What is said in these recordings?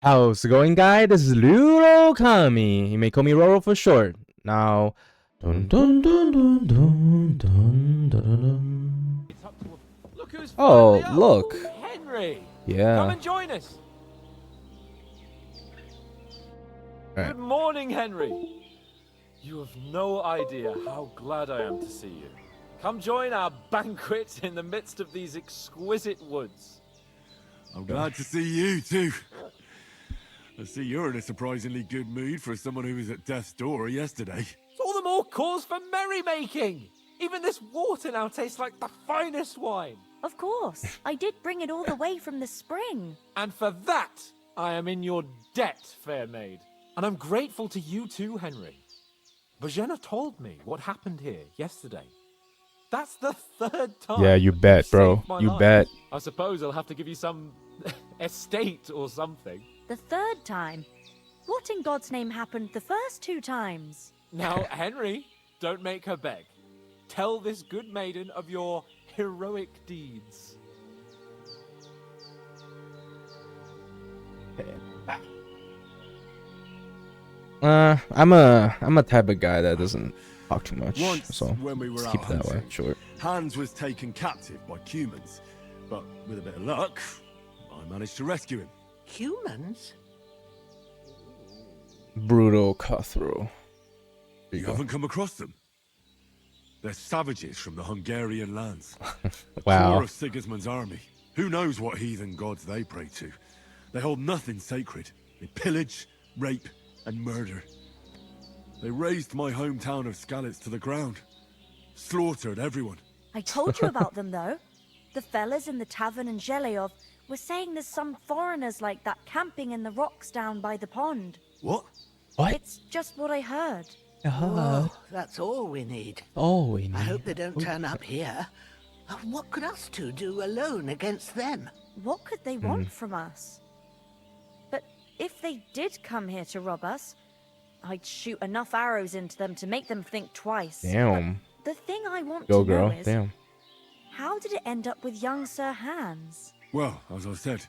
How's it going, guy? This is Ryurokami. You may call me Roro for short. Now, dun dun dun dun dun dun dun dun. Look who's Oh, finally up. look. Henry. Yeah. Come and join us. Right. Good morning, Henry. You have no idea how glad I am to see you. Come join our banquet in the midst of these exquisite woods. I'm glad to see you too. I see you're in a surprisingly good mood for someone who was at death's door yesterday. It's all the more cause for merrymaking. Even this water now tastes like the finest wine. Of course. I did bring it all the way from the spring. And for that, I am in your debt, fair maid. And I'm grateful to you too, Henry. Bojena told me what happened here yesterday. That's the third time. Yeah, you bet, bro. saved my You life. bet. I suppose I'll have to give you some estate or something. The third time? What in God's name happened the first two times? Now, Henry, don't make her beg. Tell this good maiden of your heroic deeds. I'm a type of guy that doesn't talk too much. Once, So when we were let's out keep it that way. hunting, Short. Hans was taken captive by humans, but with a bit of luck, I managed to rescue him. Humans? Brutal cutthroat. There You you go. haven't come across them? They're savages from the Hungarian lands. Wow. Core of Sigismund's army. Who knows what heathen gods they pray to? They hold nothing sacred. They pillage, rape, and murder. They razed my hometown of Skalitz to the ground. Slaughtered everyone. I told you about them, though. The fellas in the tavern in Zheleyov were saying there's some foreigners like that camping in the rocks down by the pond. What? What? It's just what I heard. Oh, that's all we need. Oh, we I need. hope they don't turn up here. What could us two do alone against them? What could they want from us? But if they did come here to rob us, I'd shoot enough arrows into them to make them think twice. Damn. But the thing I want Go, to know girl. is, Damn. how did it end up with young Sir Hans? Well, as I said,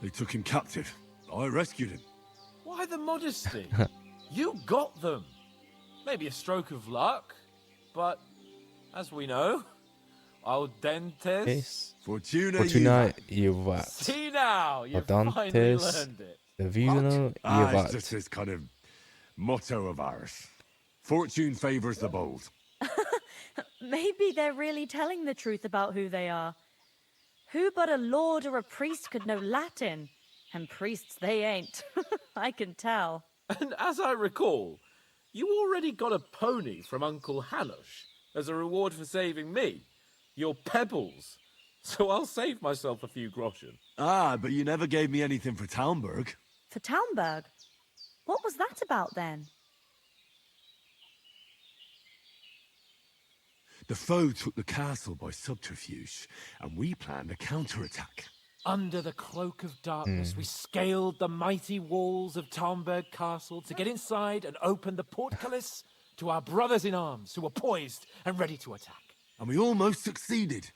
they took him captive. I rescued him. Why the modesty? You got them. Maybe a stroke of luck, but as we know, al dentes. Yes. Fortuna, Fortuna juvat. See now, you Al finally dentes. learned it. Divino It's juvat. just this kind of motto of ours. Fortune favors the bold. Maybe they're really telling the truth about who they are. Who but a lord or a priest could know Latin? And priests they ain't. I can tell. And as I recall, you already got a pony from Uncle Hanush as a reward for saving me. Your pebbles. So I'll save myself a few groschen. Ah, but you never gave me anything for Talmberg. For Talmberg? What was that about then? The foe took the castle by subterfuge, and we planned a counterattack. Under the cloak of darkness, we scaled the mighty walls of Talmberg Castle to get inside and open the portcullis to our brothers in arms who were poised and ready to attack. And we almost succeeded.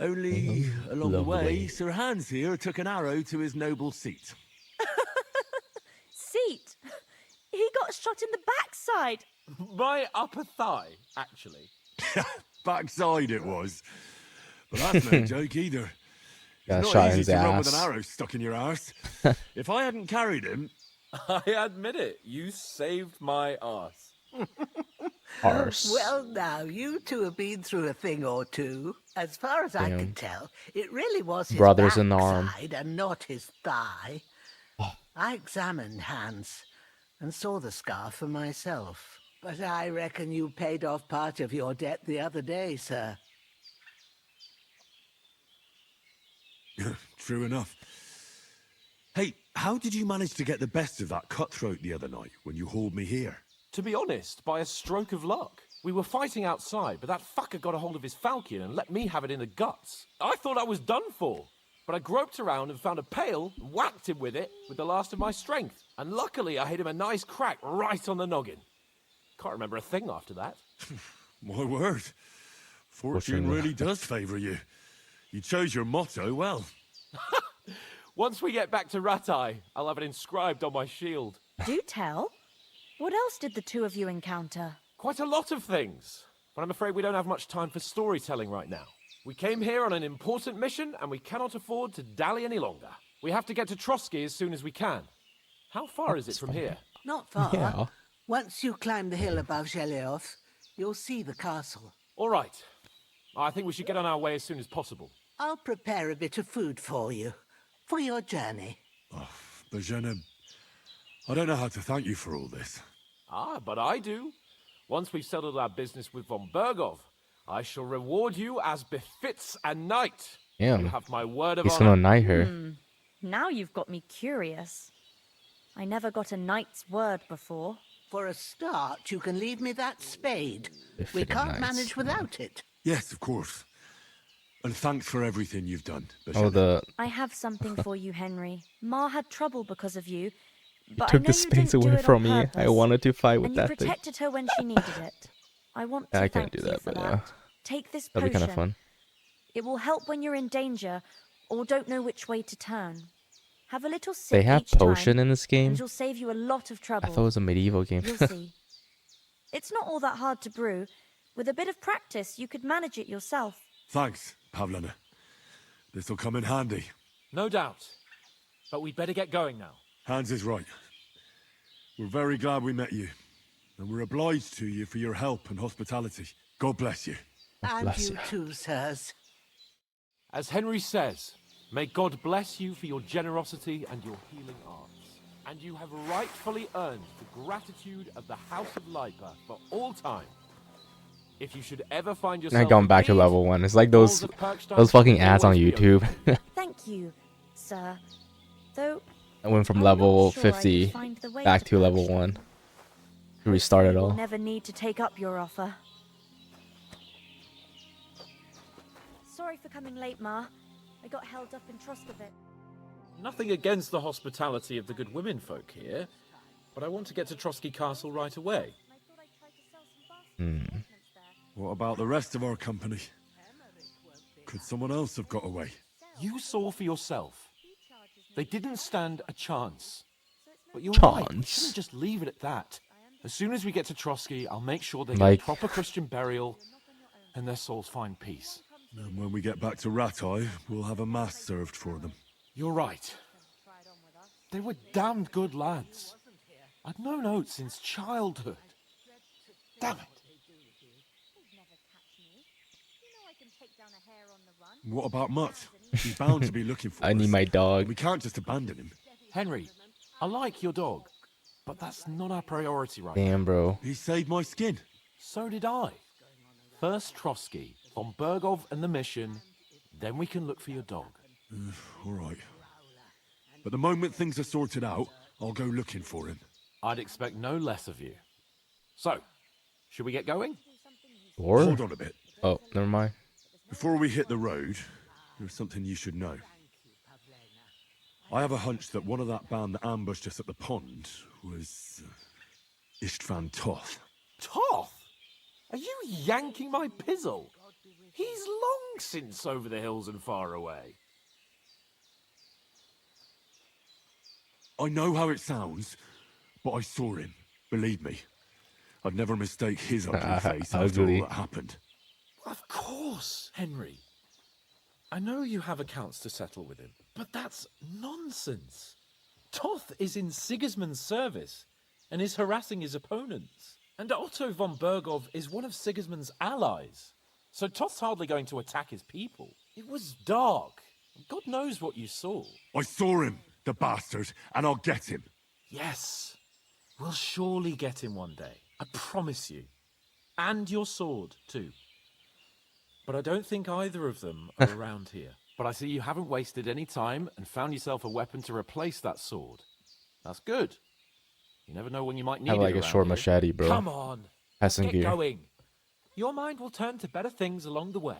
Only along the Along the way, way. Sir Hans here took an arrow to his noble seat. Seat! He got shot in the backside! My upper thigh, actually. Backside it was. But that's no joke either. Got It's shot not in easy his to run with an ass. arrow stuck in your arse. If I hadn't carried him, I admit it, you saved my arse. Arse. Well, now, you two have been through a thing or two. As far as I Damn. can tell, it really was his Brothers in arm. backside and not his thigh. Oh. I examined Hans and saw the scar for myself. But I reckon you paid off part of your debt the other day, sir. true enough. Hey, how did you manage to get the best of that cutthroat the other night when you hauled me here? To be honest, by a stroke of luck. We were fighting outside, but that fucker got a hold of his falcon and let me have it in the guts. I thought I was done for, but I groped around and found a pail, and whacked him with it with the last of my strength. And luckily, I hit him a nice crack right on the noggin. Can't remember a thing after that. My word. Fortune Fortune. really does favor you. You chose your motto well. Once we get back to Ratai, I'll have it inscribed on my shield. Do tell. What else did the two of you encounter? Quite a lot of things, but I'm afraid we don't have much time for storytelling right now. We came here on an important mission, and we cannot afford to dally any longer. We have to get to Trotsky as soon as we can. How far is it from here? Not far. Yeah. Once you climb the hill above Zheleoth, you'll see the castle. All right. I think we should get on our way as soon as possible. I'll prepare a bit of food for you, for your journey. Oh, Bajena, I don't know how to thank you for all this. Ah, but I do. Once we've settled our business with von Bergov, I shall reward you as befits a knight. Damn. You have my word of He's honor. gonna knight her. Now you've got me curious. I never got a knight's word before. For a start, you can leave me that spade. We Befitting can't knights. manage without it. Yes, of course. And thanks for everything you've done, Oh, Bajena. the I have something for you, Henry. Ma had trouble because of you, but took I know the you space didn't do away it from on me. I purpose. wanted to fight with And you that thing. protected her when she needed it. I want to I thank couldn't do you that, for but that. yeah. Take this That'd be potion. kind of fun. It will help when you're in danger or don't know which way to turn. Have a little sip They have each potion time, in this game. and it'll save you a lot of I trouble. thought it was a medieval game. You'll see. It's not all that hard to brew. With a bit of practice, you could manage it yourself. Thanks, Pavlena. This'll come in handy. No doubt. But we'd better get going now. Hans is right. We're very glad we met you. And we're obliged to you for your help and hospitality. God bless you. And bless you you. too, sirs. As Henry says, may God bless you for your generosity and your healing arts. And you have rightfully earned the gratitude of the House of Lipa for all time. If you should ever find yourself I've gone back to in need, level 1. It's like doors those of Perkstein those fucking will ads on always be YouTube. open. Thank you, sir. Though I went from I'm level not sure I could 50 find the way back to level Perkstein. 1. To restart it We'll all. never need to take up your offer. Sorry for coming late, Ma. I got held up in Troskovit. Nothing against the hospitality of the good women folk here, but I want to get to Trotsky Castle right away. I thought I'd try to sell some baskets of ornaments there. What about the rest of our company? Could someone else have got away? You saw for yourself. They didn't stand a chance. But you're Chance. right. We shouldn't just leave it at that. As soon as we get to Trotsky, I'll make sure they Like- get proper Christian burial and their souls find peace. And when we get back to Ratai, we'll have a mass served for them. You're right. They were damned good lads. I'd known Oates since childhood. Damn it. What about Mutt? He's bound to be looking for I need us. my dog. We can't just abandon him. Henry, I like your dog, but that's not our priority right Damn, bro. He saved my skin. So did I. First Trotsky, von Bergov and the mission, then we can look for your dog. All right. But the moment things are sorted out, I'll go looking for him. I'd expect no less of you. So, should we get going? Or? Hold on a bit. Oh, never mind. Before we hit the road, there's something you should know. I have a hunch that one of that band that ambushed us at the pond was Istvan Toth. Toth? Are you yanking my pizzle? He's long since over the hills and far away. I know how it sounds, but I saw him. Believe me. I'd never mistake his ugly face after Ugly. all that happened. Of course, Henry. I know you have accounts to settle with him, but that's nonsense. Toth is in Sigismund's service and is harassing his opponents. And Otto von Bergov is one of Sigismund's allies. So Toth's hardly going to attack his people. It was dark. God knows what you saw. I saw him, the bastard, and I'll get him. Yes, we'll surely get him one day. I promise you. And your sword, too. But I don't think either of them are around here. But I see you haven't wasted any time and found yourself a weapon to replace that sword. That's good. You never know when you might need I it like a around short here. machete, bro. Come on, Passing get gear. going. Your mind will turn to better things along the way.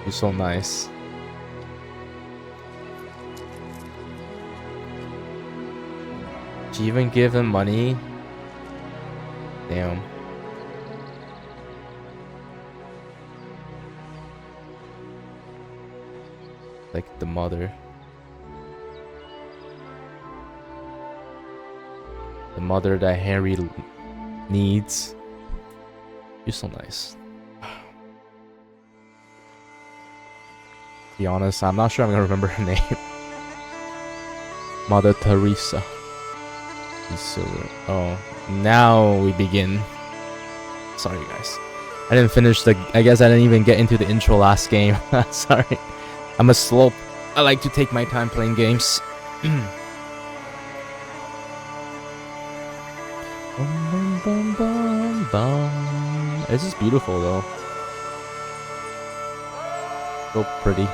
You're so nice. Did you even give him money? Damn. Like the mother. The mother that Harry needs. You're so nice. To be honest, I'm not sure I'm gonna remember her name. Mother Teresa. Oh, now we begin. Sorry, guys. I didn't finish the. I guess I didn't even get into the intro last game. Sorry. I'm a slope. I like to take my time playing games. This is beautiful though. So pretty.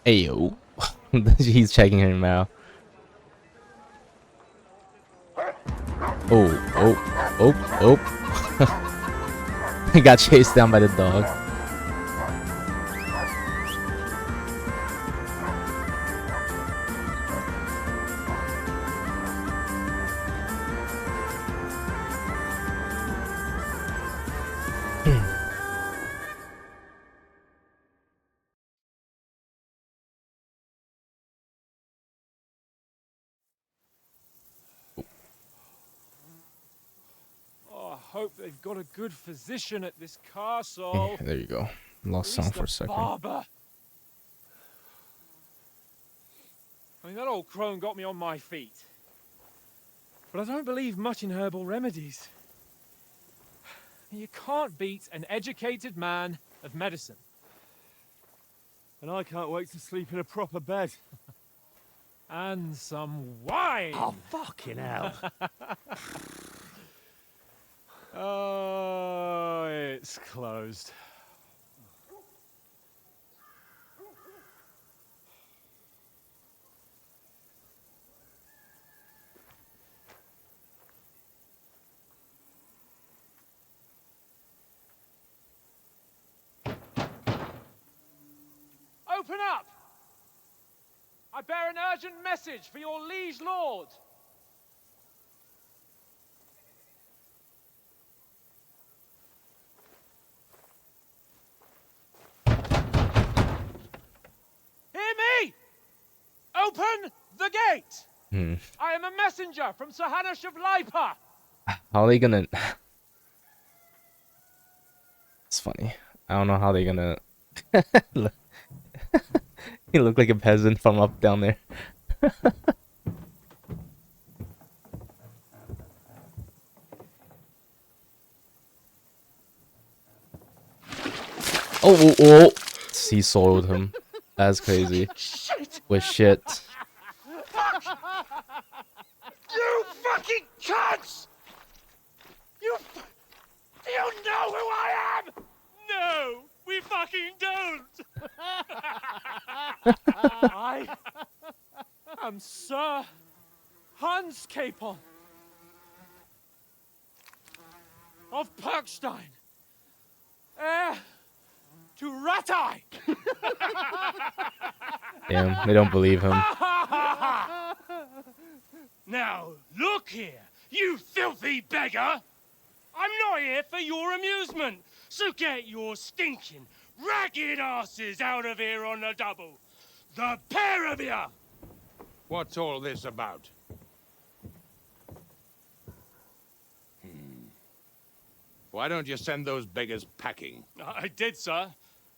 Ayo. He's checking him out. Oh. He got chased down by the dog. I hope they've got a good physician at this castle. There you go. Lost sound for a second. Barber. I mean, that old crone got me on my feet. But I don't believe much in herbal remedies. You can't beat an educated man of medicine. And I can't wait to sleep in a proper bed. And some wine! Oh, fucking hell. Oh, it's closed. Open up! I bear an urgent message for your liege lord. Hear me! Open the gate! I am a messenger from Sir Hanush of Lipa. How are they gonna... It's funny. I don't know how they're gonna... Look. He looked like a peasant from up down there. Oh! He soiled him. That's crazy. With shit. You fucking cunts! You know who I am? No, we fucking don't. I am Sir Hans Capon of Perkstein, heir to Ratai. Damn, they don't believe him. Now, look here, you filthy beggar! I'm not here for your amusement, so get your stinking, ragged asses out of here on the double. The pair of you! What's all this about? Why don't you send those beggars packing? I did, sir.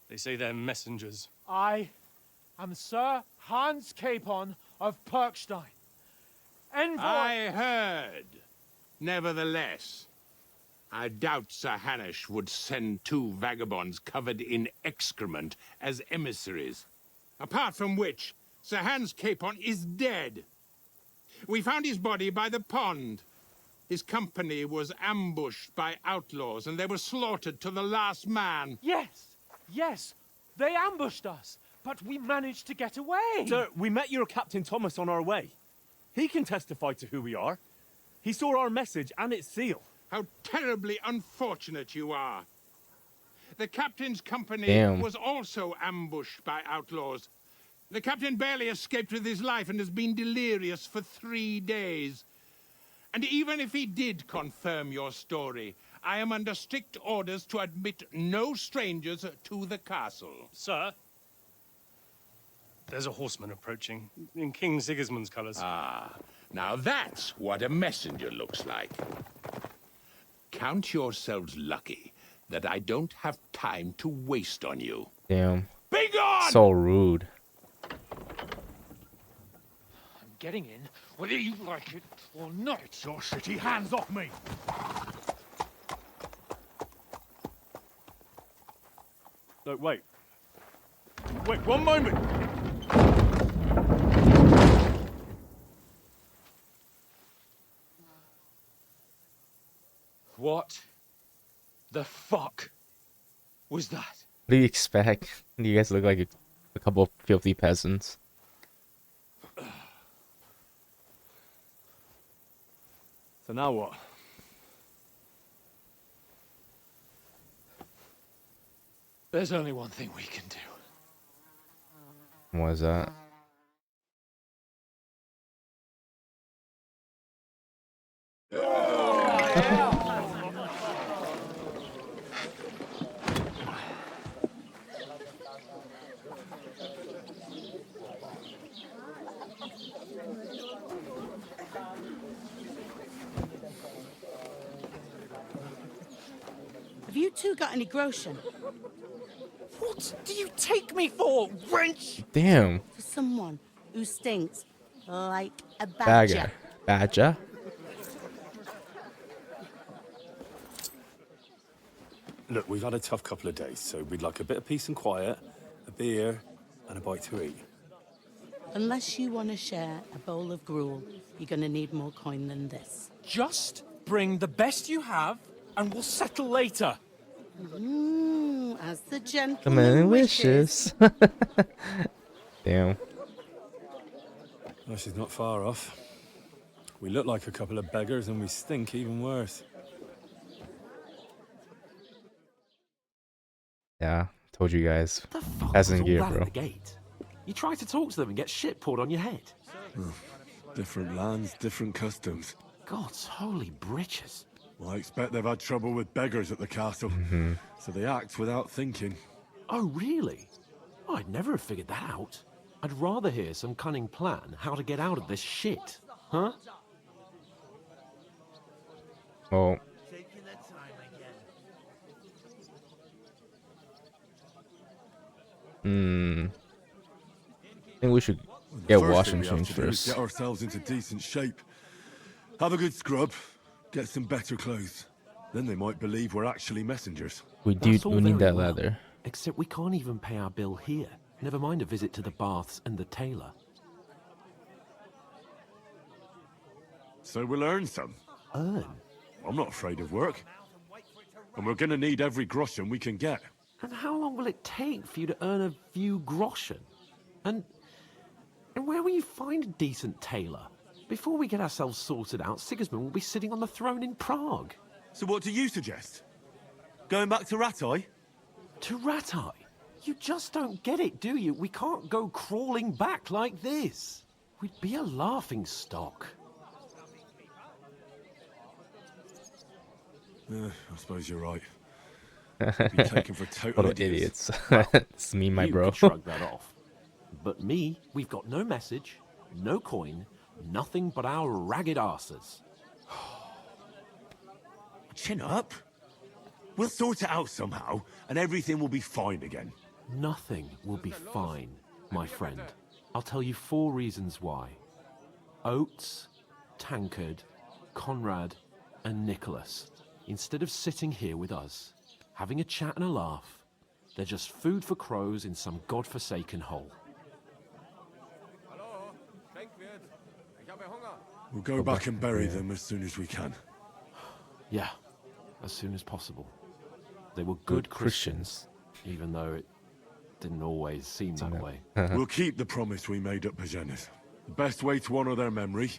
They say they're messengers. I am Sir Hans Capon of Perkstein. Envoy... I heard. Nevertheless, I doubt Sir Hanush would send 2 vagabonds covered in excrement as emissaries. Apart from which, Sir Hans Capon is dead. We found his body by the pond. His company was ambushed by outlaws, and they were slaughtered to the last man. Yes, yes, they ambushed us, but we managed to get away. Sir, we met your Captain Thomas on our way. He can testify to who we are. He saw our message and its seal. How terribly unfortunate you are. The captain's company Damn. was also ambushed by outlaws. The captain barely escaped with his life and has been delirious for 3 days. And even if he did confirm your story, I am under strict orders to admit no strangers to the castle. Sir, there's a horseman approaching in King Sigismund's colours. Ah, now that's what a messenger looks like. Count yourselves lucky that I don't have time to waste on you. Damn. Be gone! So rude. I'm getting in, whether you like it or not. Your shitty hands off me! No, wait. Wait, one moment! What the fuck was that? What do you expect? You guys look like a couple of filthy peasants. So now what? There's only one thing we can do. What was that? Have you two got any groschen? What do you take me for, wench? Damn. For someone who stinks like a badger. Badger? Look, we've had a tough couple of days, so we'd like a bit of peace and quiet, a beer, and a bite to eat. Unless you want to share a bowl of gruel, you're going to need more coin than this. Just bring the best you have, and we'll settle later. As the The gentleman man wishes. wishes. Damn. Well, she's not far off. We look like a couple of beggars and we stink even worse. Yeah, told you guys. The fuck Peasant was all gear, that bro. at the gate? You try to talk to them and get shit poured on your head. Different lands, different customs. God's holy britches. Well, I expect they've had trouble with beggars at the castle, so they act without thinking. Oh, really? Oh, I'd never have figured that out. I'd rather hear some cunning plan how to get out of this shit. Huh? Oh. I think we should get First washing thing we have machines to do is first. get ourselves into decent shape. Have a good scrub, get some better clothes. Then they might believe we're actually messengers. We That's all need very that well, leather. Except we can't even pay our bill here. Never mind a visit to the baths and the tailor. So we'll earn some. Earn? I'm not afraid of work. And we're gonna need every groschen we can get. And how long will it take for you to earn a few groschen? And where will you find a decent tailor? Before we get ourselves sorted out, Sigismund will be sitting on the throne in Prague. So what do you suggest? Going back to Ratai? To Ratai? You just don't get it, do you? We can't go crawling back like this. We'd be a laughing stock. I suppose you're right. Be taken for totally What idiots. It's me, my You bro. could shrug that off. But me, we've got no message, no coin, nothing but our ragged arses. Chin up. We'll sort it out somehow, and everything will be fine again. Nothing will be fine, my friend. I'll tell you 4 reasons why. Oates, Tankard, Conrad, and Nicholas, instead of sitting here with us, having a chat and a laugh, they're just food for crows in some godforsaken hole. We'll go back and bury them as soon as we can. Yeah, as soon as possible. They were good Christians, even though it didn't always seem that way. We'll keep the promise we made at Pagenes. The best way to honor their memory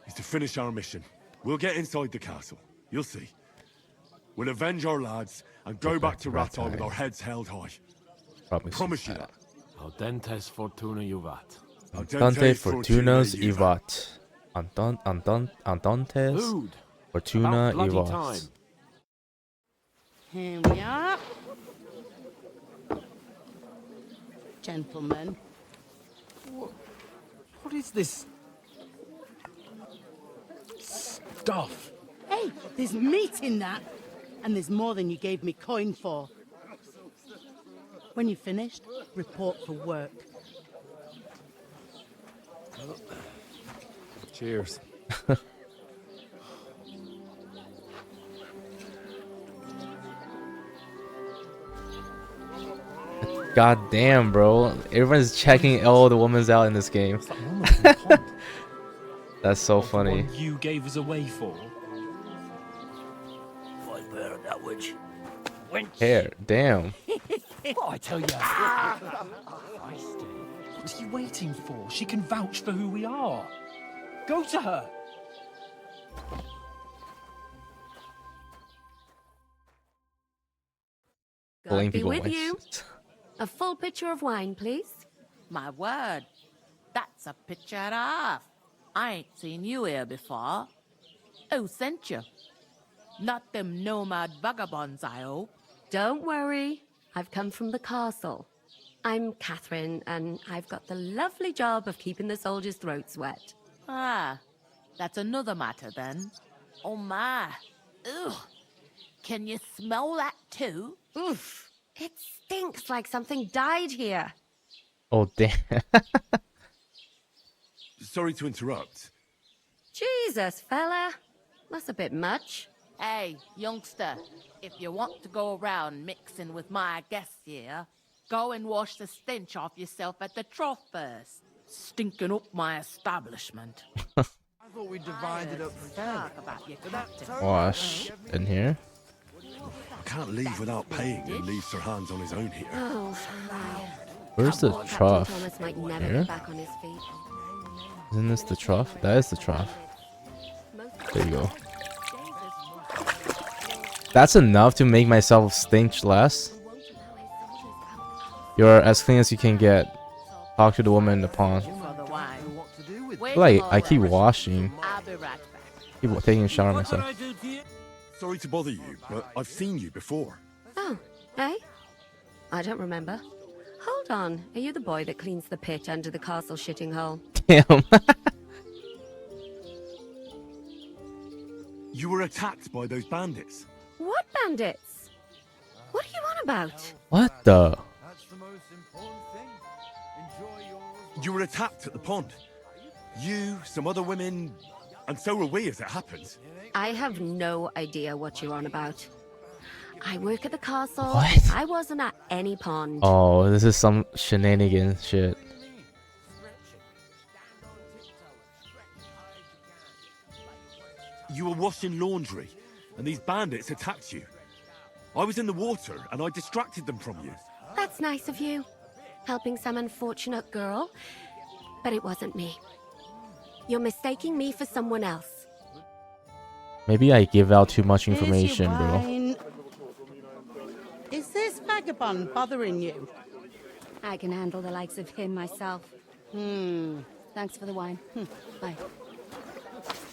is to finish our mission. We'll get inside the castle. You'll see. We'll avenge our lads and go back to Rattay with our heads held high. Promise you that. Audentes fortuna juvat. Andante fortunas ivat. Andantes Food. fortuna About bloody ivat. time. Here we are. Gentlemen. What is this stuff? Hey, there's meat in that. And there's more than you gave me coin for. When you're finished, report for work. Cheers. God damn, bro. Everyone's checking all the women's out in this game. That's so funny. You gave us away for. Hair, damn. What I tell you? What are you waiting for? She can vouch for who we are. Go to her. Pulling God be people with away. you. A full pitcher of wine, please. My word, that's a picture and a half. I ain't seen you here before. Who sent you? Not them nomad vagabonds, I hope. Don't worry. I've come from the castle. I'm Catherine, and I've got the lovely job of keeping the soldiers' throats wet. Ah, that's another matter then. Oh my. Ugh. Can you smell that too? Oof. It stinks like something died here. Oh, damn. Sorry to interrupt. Jesus, fella. That's a bit much. Hey, youngster, if you want to go around mixing with my guests here, go and wash the stench off yourself at the trough first. Stinking up my establishment. I thought we divided up the Talk about your captain. Wash in here. I can't leave without paying and leave Sir Hans on his own here. Oh, Where's the Captain trough? Thomas might never Here? be back on his feet. Isn't this the trough? That is the trough. There you go. That's enough to make myself stink less. You're as clean as you can get. Talk to the woman in the pond. Like, I keep washing. I'll be right back. Keep taking a shower myself. Sorry to bother you, but I've seen you before. Oh, eh? I don't remember. Hold on. Are you the boy that cleans the pit under the castle shitting hole? Damn. You were attacked by those bandits. What bandits? What are you on about? What the? You were attacked at the pond. You, some other women, and so were we, as it happens. I have no idea what you're on about. I work at the castle. What? I wasn't at any pond. Oh, this is some shenanigan shit. You were washing laundry, and these bandits attacked you. I was in the water, and I distracted them from you. That's nice of you. Helping some unfortunate girl. But it wasn't me. You're mistaking me for someone else. Maybe I give out too much Here's your information, bro. wine. Is this vagabond bothering you? I can handle the likes of him myself. Thanks for the wine. Bye.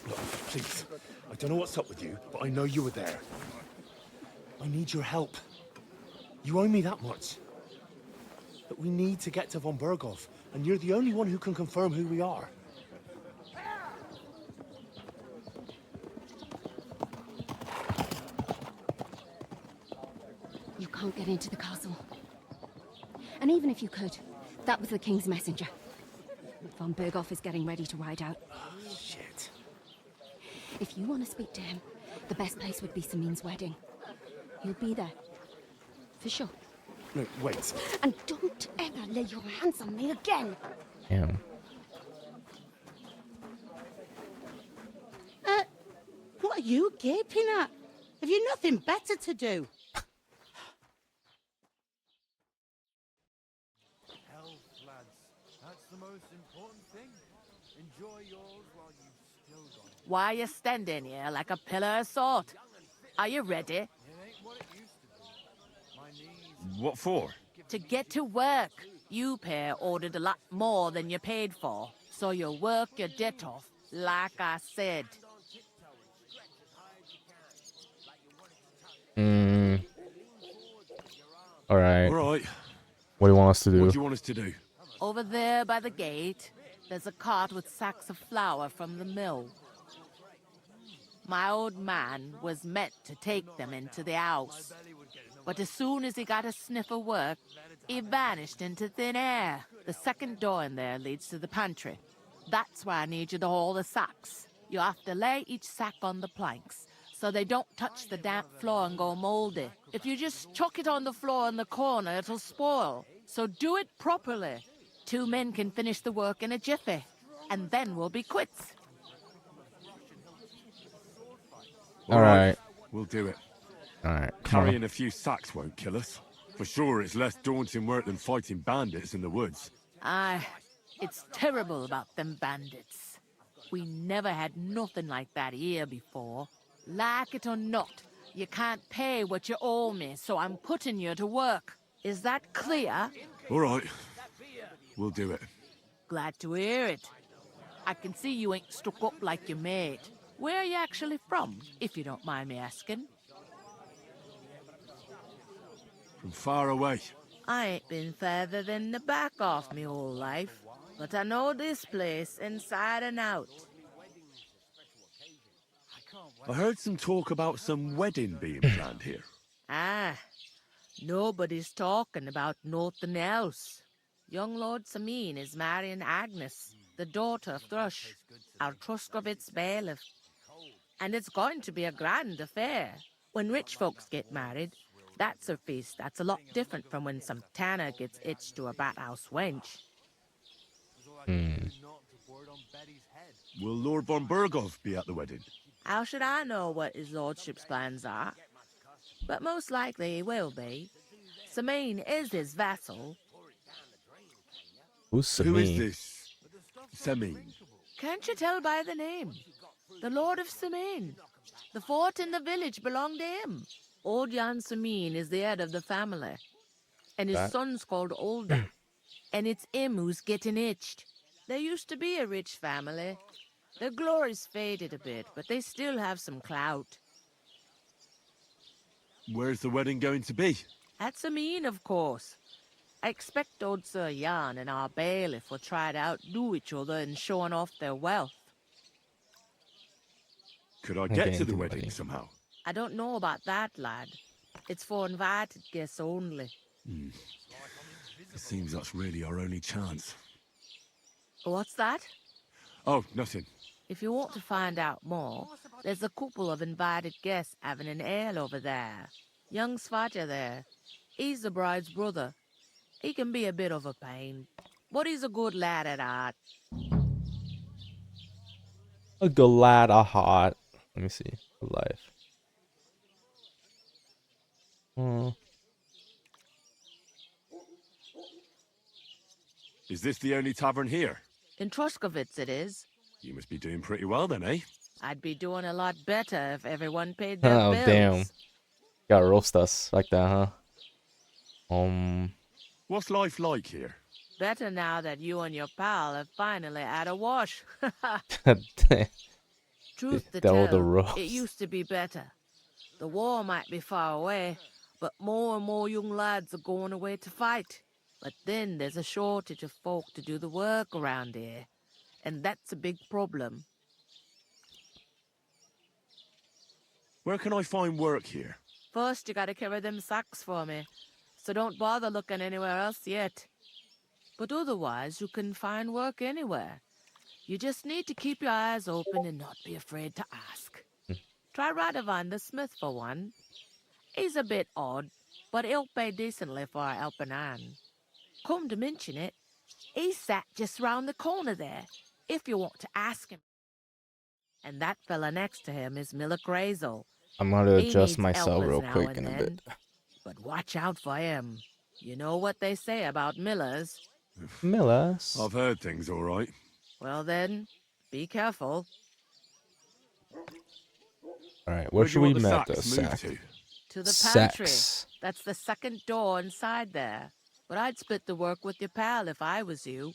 Look, please. I don't know what's up with you, but I know you were there. I need your help. You owe me that much. But we need to get to von Berghoff, and you're the only one who can confirm who we are. You can't get into the castle. And even if you could, that was the king's messenger. Von Berghoff is getting ready to ride out. Oh, shit. If you want to speak to him, the best place would be Samin's wedding. He'll be there. For sure. No, wait. And don't ever lay your hands on me again. Damn. What are you gaping at? Have you nothing better to do? Health, lads. That's the most important thing. Enjoy yours while you've still got it. Why are you standing here like a pillar of salt? Are you ready? It ain't what it used to be. My knees. What for? To get to work. You pair ordered a lot more than you paid for, so you work your debt off, like I said. Alright. Alright. What do you want us to do? What do you want us to do? Over there by the gate, there's a cart with sacks of flour from the mill. My old man was meant to take them into the house, but as soon as he got a sniff of work, he vanished into thin air. The second door in there leads to the pantry. That's why I need you to haul the sacks. You have to lay each sack on the planks, so they don't touch the damp floor and go moldy. If you just chuck it on the floor in the corner, it'll spoil. So do it properly. 2 men can finish the work in a jiffy, and then we'll be quits. Alright. We'll do it. Alright. Carrying a few sacks won't kill us. For sure, it's less daunting work than fighting bandits in the woods. Aye, it's terrible about them bandits. We never had nothing like that here before. Like it or not, you can't pay what you owe me, so I'm putting you to work. Is that clear? All right. We'll do it. Glad to hear it. I can see you ain't stuck up like your mate. Where are you actually from, if you don't mind me asking? From far away. I ain't been further than the back off me whole life, but I know this place inside and out. I heard some talk about some wedding being planned here. Ah, nobody's talking about nothing else. Young Lord Samin is marrying Agnes, the daughter of Thrush, our Truskovitz bailiff. And it's going to be a grand affair. When rich folks get married, that's a feast that's a lot different from when some tanner gets hitched to a bathhouse wench. Will Lord von Berghoff be at the wedding? How should I know what his lordship's plans are? But most likely he will be. Samin is his vassal. Who's Samin? Who is this? Samin. Can't you tell by the name? The Lord of Samin. The fort in the village belonged to him. Old Jan Samin is the head of the family. And his son's called Olda. And it's him who's getting itched. There used to be a rich family. Their glory's faded a bit, but they still have some clout. Where's the wedding going to be? At Samin, of course. I expect old Sir Jan and our bailiff will try to outdo each other in showing off their wealth. Could I get to the wedding somehow? I don't know about that, lad. It's for invited guests only. It seems that's really our only chance. What's that? Oh, nothing. If you want to find out more, there's a couple of invited guests having an ale over there. Young Svaja there. He's the bride's brother. He can be a bit of a pain, but he's a good lad at heart. A good lad at heart. Let me see. Good life. Is this the only tavern here? In Truskovitz it is. You must be doing pretty well then, eh? I'd be doing a lot better if everyone paid their Oh, bills. damn. Gotta roast us like that, huh? What's life like here? Better now that you and your pal have finally had a wash. Truth to Double the tell, roast. it used to be better. The war might be far away, but more and more young lads are going away to fight. But then there's a shortage of folk to do the work around here. And that's a big problem. Where can I find work here? First, you gotta carry them sacks for me. So don't bother looking anywhere else yet. But otherwise, you can find work anywhere. You just need to keep your eyes open and not be afraid to ask. Try Radovan the smith for one. He's a bit odd, but he'll pay decently for a helping hand. Come to mention it, he sat just round the corner there, if you want to ask him. And that fella next to him is Miller Crazel. I'm gonna He adjust needs myself helpers real now quick and in a then. bit. But watch out for him. You know what they say about Millers. Millers. I've heard things all right. Well then, be careful. Alright, Where where do should you we want the met the sacks moved sack? to? To the pantry. Sacks. That's the second door inside there. But I'd split the work with your pal if I was you.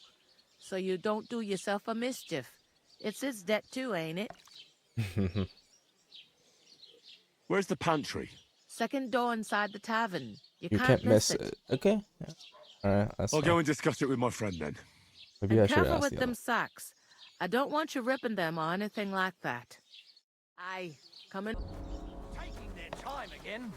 So you don't do yourself a mischief. It's his debt too, ain't it? Where's the pantry? Second door inside the tavern. You You can't can't miss it. Okay. Yeah. Alright, that's I'll fine. go and discuss it with my friend then. Maybe I And should careful ask with the them other. sacks. I don't want you ripping them or anything like that. Aye, come in. Taking their time again.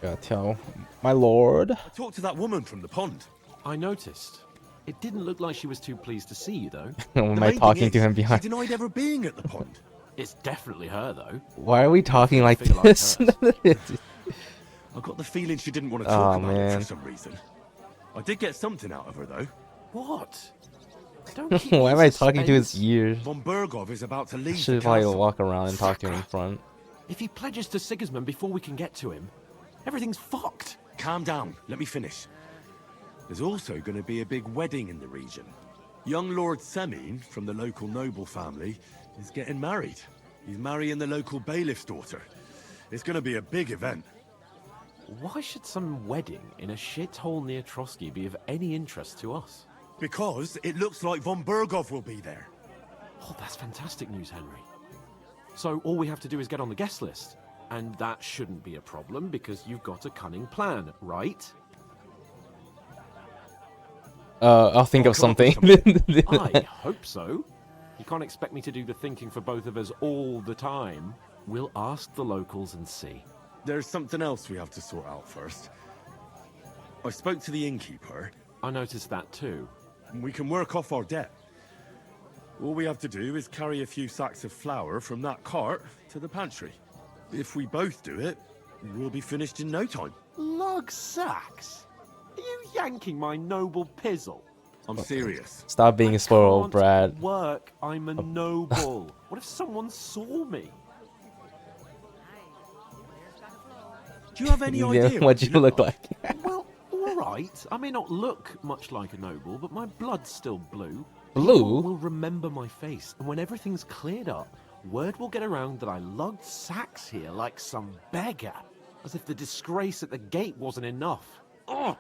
Gotta tell my lord. I talked to that woman from the pond. I noticed. It didn't look like she was too pleased to see you, though. Am I talking to him She behind? denied ever being at the pond. It's definitely her, though. Why are we talking like Figure like this? I got the feeling she didn't want to talk Oh, about it man. for some reason. I did get something out of her though. What? Don't keep me Why in am I talking to his suspense. ears? Von Bergov is about to I leave the should probably castle. walk around and talk to him in front. If he pledges to Sigismund before we can get to him, everything's fucked. Calm down, let me finish. There's also going to be a big wedding in the region. Young Lord Semin, from the local noble family, is getting married. He's marrying the local bailiff's daughter. It's going to be a big event. Why should some wedding in a shithole near Trotsky be of any interest to us? Because it looks like Von Bergov will be there. Oh, that's fantastic news, Henry. So all we have to do is get on the guest list. And that shouldn't be a problem because you've got a cunning plan, right? I'll think of come up with something. I hope so. You can't expect me to do the thinking for both of us all the time. We'll ask the locals and see. There's something else we have to sort out first. I spoke to the innkeeper. I noticed that too. And we can work off our debt. All we have to do is carry a few sacks of flour from that cart to the pantry. If we both do it, we'll be finished in no time. Lug sacks? Are you yanking my noble pizzle? I'm serious. Stop being a spoiled Can't brat. work. I'm a noble. What if someone saw me? Do you have any idea What you look like? Well, all right. I may not look much like a noble, but my blood's still blue. Blue? People will remember my face, and when everything's cleared up, word will get around that I lugged sacks here like some beggar, as if the disgrace at the gate wasn't enough. Ugh!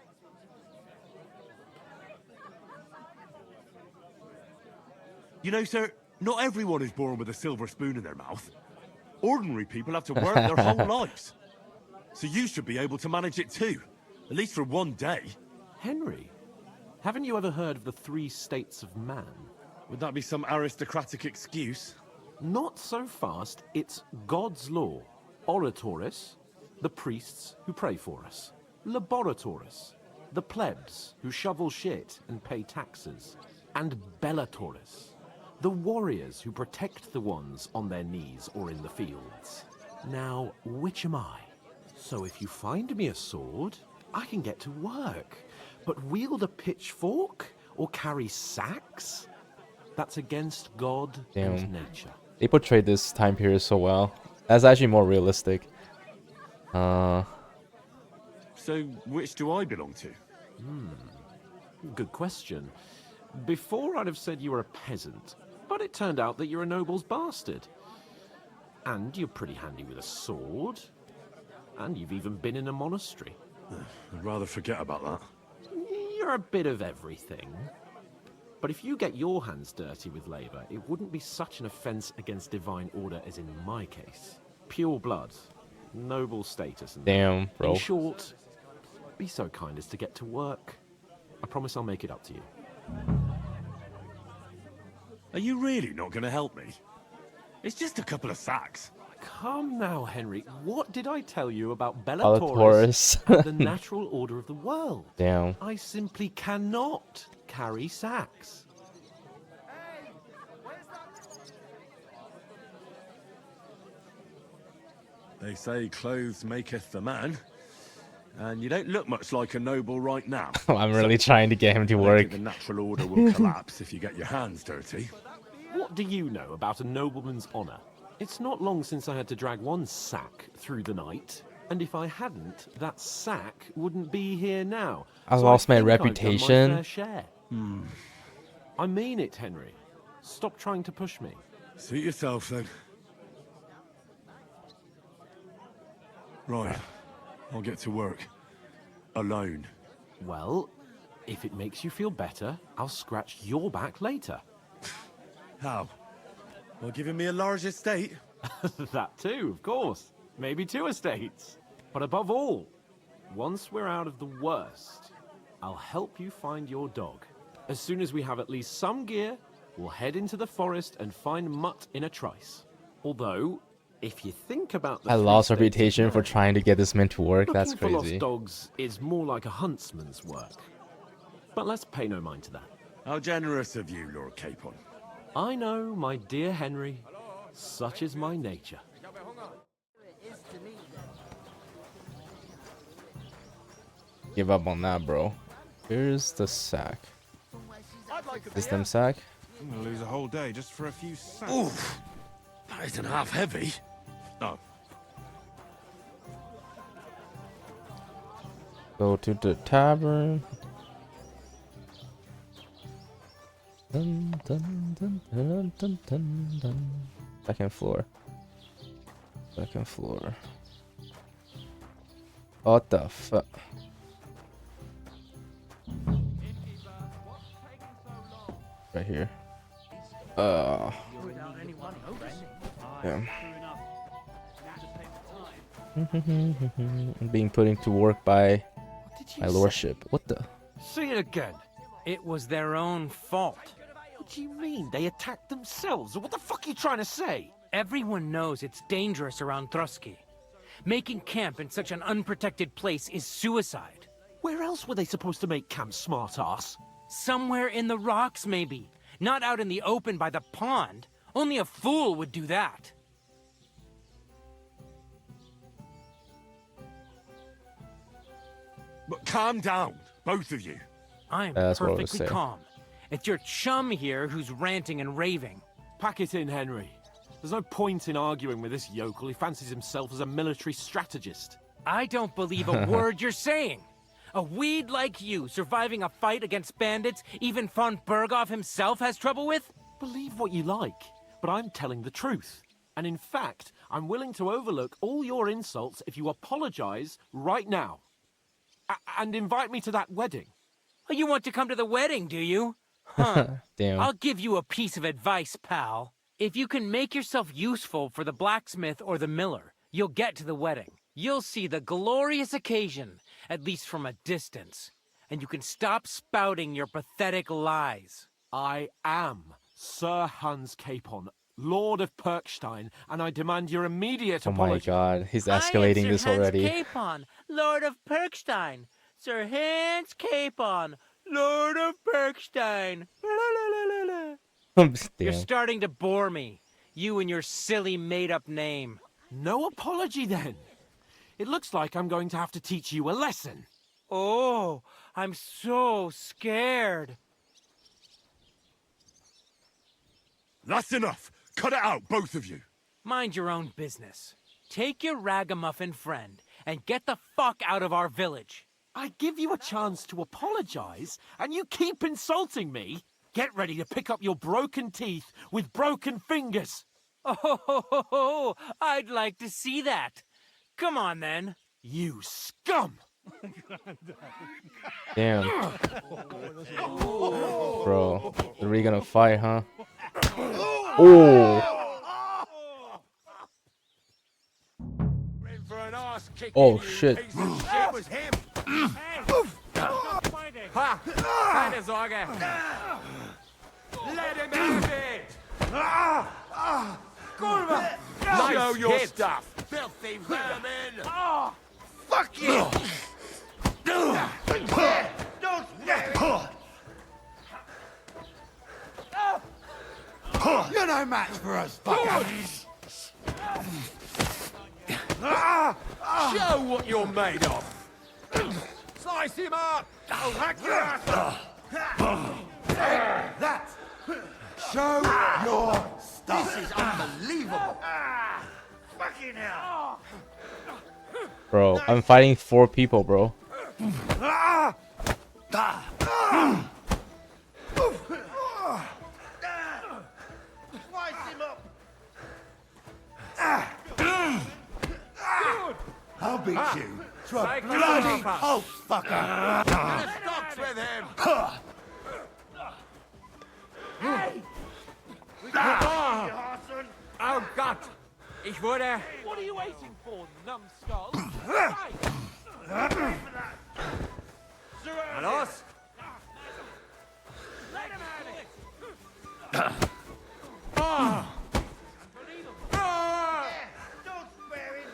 You know, sir, not everyone is born with a silver spoon in their mouth. Ordinary people have to work their whole lives. So you should be able to manage it too, at least for one day. Henry, haven't you ever heard of the 3 states of man? Would that be some aristocratic excuse? Not so fast. It's God's law. Oratoris, the priests who pray for us. Laboratoris, the plebs who shovel shit and pay taxes. And Bellatoris, the warriors who protect the ones on their knees or in the fields. Now, which am I? So if you find me a sword, I can get to work. But wield a pitchfork or carry sacks? That's against God and Damn. nature. They portrayed this time period so well. That's actually more realistic. So which do I belong to? Good question. Before I'd have said you were a peasant, but it turned out that you're a noble's bastard. And you're pretty handy with a sword. And you've even been in a monastery. I'd rather forget about that. You're a bit of everything. But if you get your hands dirty with labor, it wouldn't be such an offense against divine order as in my case. Pure blood, noble status, and Damn, bro. in short, Be so kind as to get to work. I promise I'll make it up to you. Are you really not going to help me? It's just a couple of sacks. Come now, Henry. What did I tell you about Bellatorus. and the natural order of the world? Damn. I simply cannot carry sacks. They say clothes maketh the man, and you don't look much like a noble right now. I'm really trying to get him to I don't work. think the natural order will collapse if you get your hands dirty. What do you know about a nobleman's honor? It's not long since I had to drag one sack through the night, and if I hadn't, that sack wouldn't be here now. I've So lost my think I've done reputation. fair share. I mean it, Henry. Stop trying to push me. Suit yourself, then. Right. I'll get to work. Alone. Well, if it makes you feel better, I'll scratch your back later. How? Well, giving me a large estate? That too, of course. Maybe 2 estates. But above all, once we're out of the worst, I'll help you find your dog. As soon as we have at least some gear, we'll head into the forest and find Mutt in a trice. Although, if you think about the I three lost states reputation of for man, trying to get this man to work. That's looking for crazy. lost dogs is more like a huntsman's work. But let's pay no mind to that. How generous of you, Lord Capon. I know, my dear Henry. Such is my nature. Give up on that, bro. Here's the sack. Is them sack? I'm gonna lose a whole day just for a few sacks. Oof! That isn't half heavy. Oh. Go to the tavern. Dun, dun, dun, dun, dun, dun, dun. Second floor. Second floor. What the fuck? Right here. Yeah. I'm being put into work by my lordship. What the? See it again. It was their own fault. What do you mean? They attacked themselves? What the fuck are you trying to say? Everyone knows it's dangerous around Trusky. Making camp in such an unprotected place is suicide. Where else were they supposed to make camp, smartass? Somewhere in the rocks, maybe. Not out in the open by the pond. Only a fool would do that. But calm down, both of you. I'm That's what I was perfectly saying. calm. It's your chum here who's ranting and raving. Pack it in, Henry. There's no point in arguing with this yokel. He fancies himself as a military strategist. I don't believe a word you're saying. A weed like you surviving a fight against bandits even von Berghoff himself has trouble with? Believe what you like, but I'm telling the truth. And in fact, I'm willing to overlook all your insults if you apologize right now. And invite me to that wedding. Oh, you want to come to the wedding, do you? Huh. Damn. I'll give you a piece of advice, pal. If you can make yourself useful for the blacksmith or the miller, you'll get to the wedding. You'll see the glorious occasion, at least from a distance. And you can stop spouting your pathetic lies. I am Sir Hans Capon, Lord of Perkstein, and I demand your immediate Oh my apology. god, he's escalating this already. Sir Hans Capon, Lord of Perkstein. Sir Hans Capon, Lord of Perkstein. You're Damn. starting to bore me. You and your silly made-up name. No apology, then. It looks like I'm going to have to teach you a lesson. Oh, I'm so scared. That's enough. Cut it out, both of you. Mind your own business. Take your ragamuffin friend and get the fuck out of our village. I give you a chance to apologize, and you keep insulting me. Get ready to pick up your broken teeth with broken fingers. Oh, I'd like to see that. Come on, then. You scum! Damn. Bro, are we gonna fight, huh? Oh. Oh shit. It was him. Ha! Keine Sorge! Let him have it! Kurva! Nice Show your stuff! Filthy vermin! Oh, fuck you! Don't You're no match for us, fucker! Show what you're made of! Slice him up! I'll hack your ass off! That! Show your stuff! This is unbelievable! Fucking hell! Bro, I'm fighting 4 people, bro. I'll beat you to a bloody pulp, fucker! Stocks with him! Hey! Oh Gott! Ich wurde... What are you waiting for, numbskull? Na los! Let him have it! Don't spare him!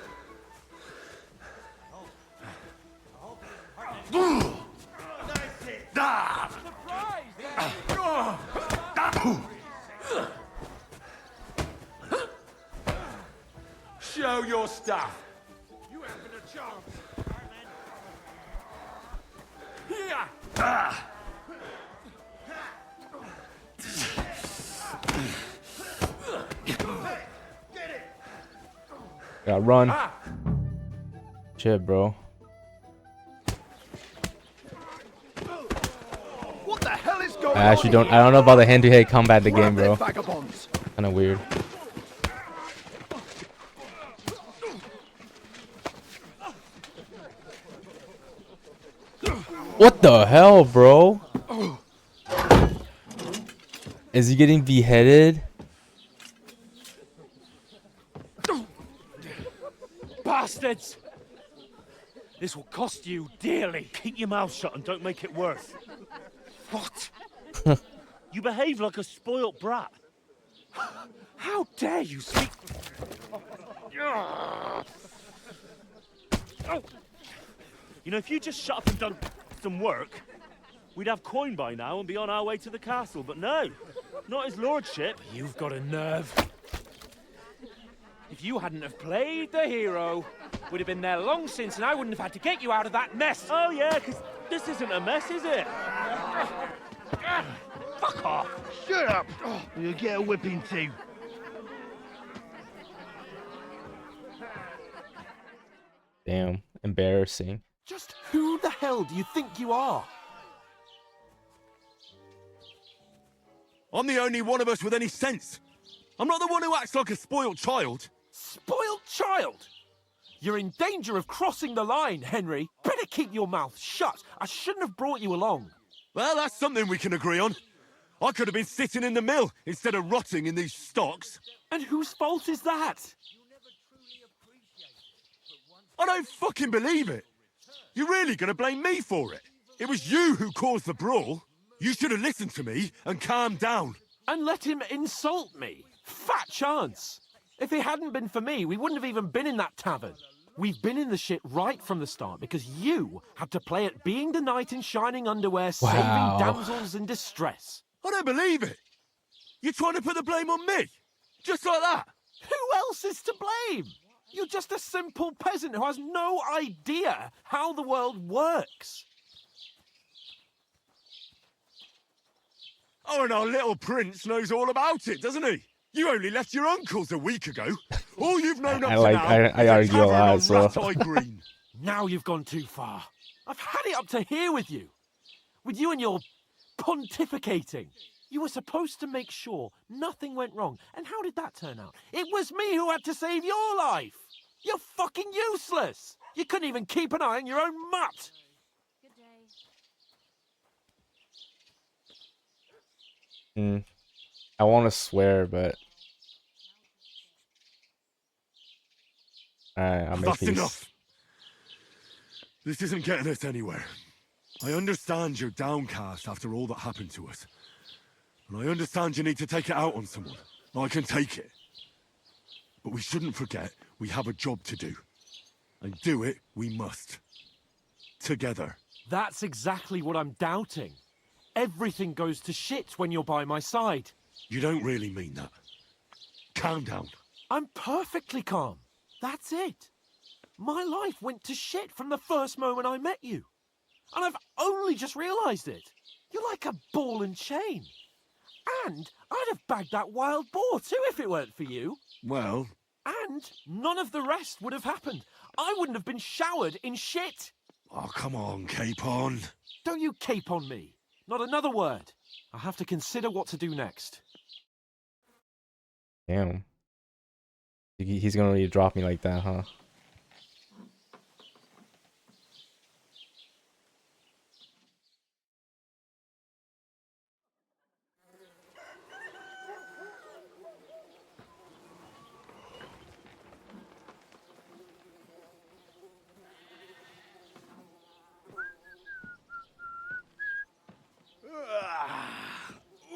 Show your stuff! You haven't a chance! Here! Yeah, run. Shit, bro. What the hell is going I actually don't know about the hand-to-hand combat in the game, bro. Vagabonds! Kinda weird. What the hell, bro? Is he getting beheaded? Bastards! This will cost you dearly. Keep your mouth shut and don't make it worse. What? You behave like a spoilt brat. How dare you speak? You know, if you just shut up and done some work, we'd have coin by now and be on our way to the castle. But no, not his lordship. You've got a nerve. If you hadn't have played the hero, we'd have been there long since, and I wouldn't have had to get you out of that mess. Oh yeah, because this isn't a mess, is it? Fuck off! Shut up! You'll get a whipping too. Damn, embarrassing. Just who the hell do you think you are? I'm the only one of us with any sense. I'm not the one who acts like a spoiled child. Spoiled child? You're in danger of crossing the line, Henry. Better keep your mouth shut. I shouldn't have brought you along. Well, that's something we can agree on. I could have been sitting in the mill instead of rotting in these stocks. And whose fault is that? I don't fucking believe it. You're really gonna blame me for it? It was you who caused the brawl. You should have listened to me and calmed down. And let him insult me. Fat chance. If it hadn't been for me, we wouldn't have even been in that tavern. We've been in the shit right from the start because you had to play at being the knight in shining underwear, saving damsels in distress. I don't believe it. You're trying to put the blame on me? Just like that? Who else is to blame? You're just a simple peasant who has no idea how the world works. Oh, and our little prince knows all about it, doesn't he? You only left your uncle's a week ago. All you've known up to now I argue a lot, so. Green. Now you've gone too far. I've had it up to here with you. With you and your pontificating. You were supposed to make sure nothing went wrong. And how did that turn out? It was me who had to save your life. You're fucking useless. You couldn't even keep an eye on your own mutt. I want to swear, but I'll make That's these. enough. This isn't getting us anywhere. I understand you're downcast after all that happened to us. And I understand you need to take it out on someone. I can take it. But we shouldn't forget we have a job to do. And do it we must. Together. That's exactly what I'm doubting. Everything goes to shit when you're by my side. You don't really mean that. Calm down. I'm perfectly calm. That's it. My life went to shit from the first moment I met you. And I've only just realised it. You're like a ball and chain. And I'd have bagged that wild boar too if it weren't for you. Well... And none of the rest would have happened. I wouldn't have been showered in shit. Oh, come on, Capon. Don't you cape on me. Not another word. I'll have to consider what to do next. Damn. He's gonna really drop me like that, huh?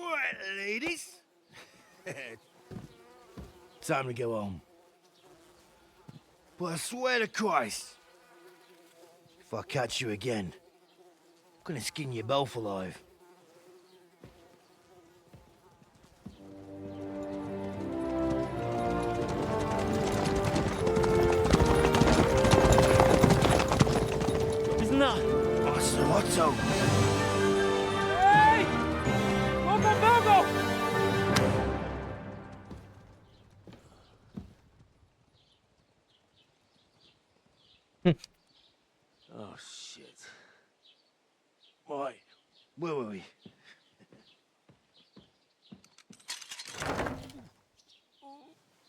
Right, ladies. Time to go home. But I swear to Christ, if I catch you again, I'm gonna skin you both alive. Isn't that? Otto. Hey! Go! Oh, shit. Right, where were we?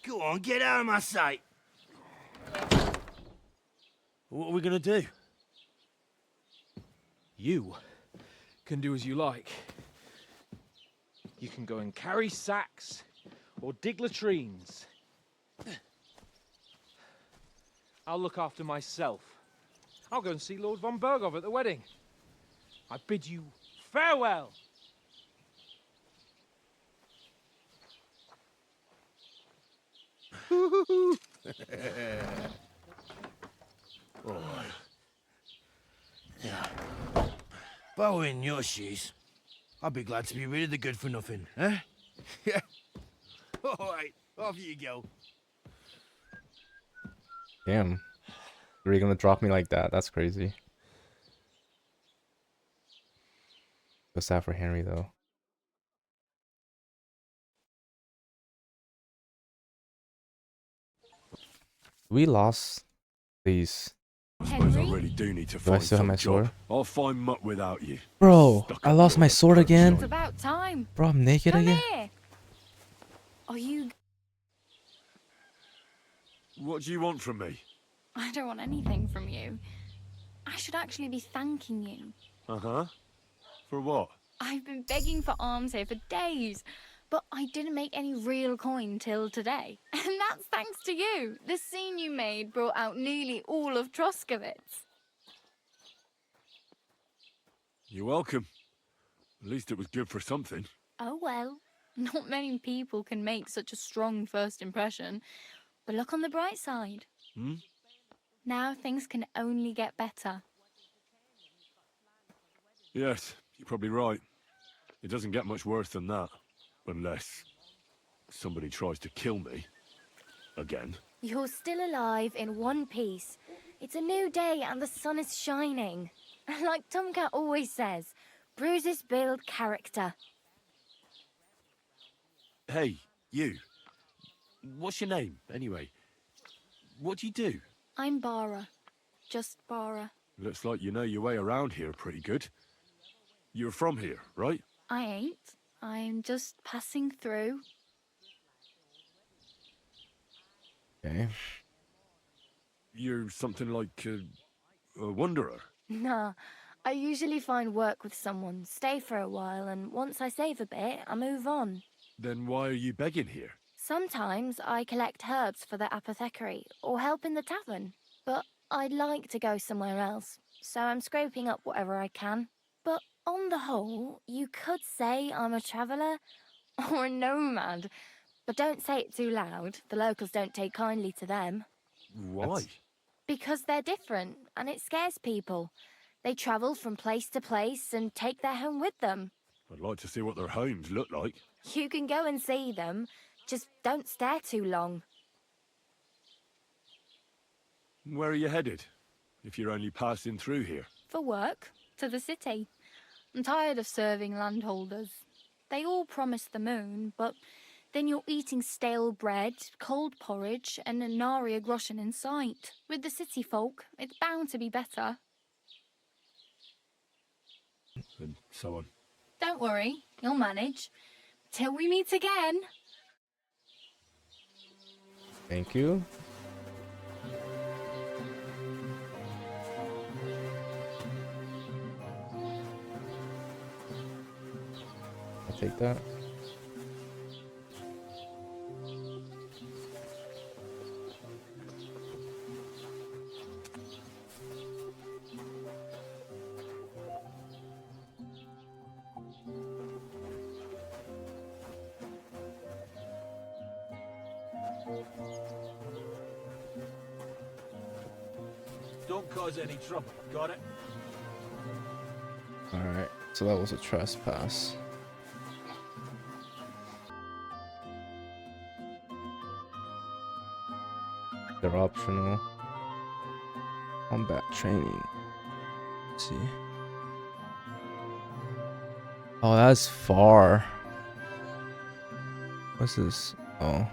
Go on, get out of my sight. What are we gonna do? You can do as you like. You can go and carry sacks or dig latrines. I'll look after myself. I'll go and see Lord von Bergov at the wedding. I bid you farewell. All right. Yeah. If I were in your shoes, I'd be glad to be rid of the good for nothing, eh? Yeah. All right, off you go. Damn. Are you gonna drop me like that? That's crazy. Feel sad for Henry though. We lost these. I suppose I really do need to Do I find still have some my sword? job. I'll find mutt without you. Bro, Stuck I up lost your my sword bird again. It's about time. Bro, I'm naked Come again. here. Are you... What do you want from me? I don't want anything from you. I should actually be thanking you. Uh-huh. For what? I've been begging for alms here for days, but I didn't make any real coin till today. And that's thanks to you. The scene you made brought out nearly all of Troskowitz. You're welcome. At least it was good for something. Oh well, not many people can make such a strong first impression. But look on the bright side. Hmm? Now things can only get better. Yes, you're probably right. It doesn't get much worse than that. Unless somebody tries to kill me. Again. You're still alive in one piece. It's a new day and the sun is shining. Like Tomcat always says, bruises build character. Hey, you. What's your name, anyway? What do you do? I'm Bara. Just Bara. Looks like you know your way around here pretty good. You're from here, right? I ain't. I'm just passing through. Okay. You're something like a wanderer. Nah, I usually find work with someone, stay for a while, and once I save a bit, I move on. Then why are you begging here? Sometimes I collect herbs for the apothecary or help in the tavern, but I'd like to go somewhere else. so I'm scraping up whatever I can. But on the whole, you could say I'm a traveller or a nomad. But don't say it too loud. The locals don't take kindly to them. Why? Because they're different, and it scares people. They travel from place to place and take their home with them. I'd like to see what their homes look like. You can go and see them, just don't stare too long. Where are you headed? If you're only passing through here. For work, to the city. I'm tired of serving landholders. They all promise the moon, but then you're eating stale bread, cold porridge, and a nary groschen in sight. With the city folk, it's bound to be better. And so on. Don't worry, you'll manage. Till we meet again. Thank you. I'll take that. Don't cause any trouble, got it? Alright, so that was a trespass. They're optional. Combat training. Let's see. Oh, that's far. What's this? Oh.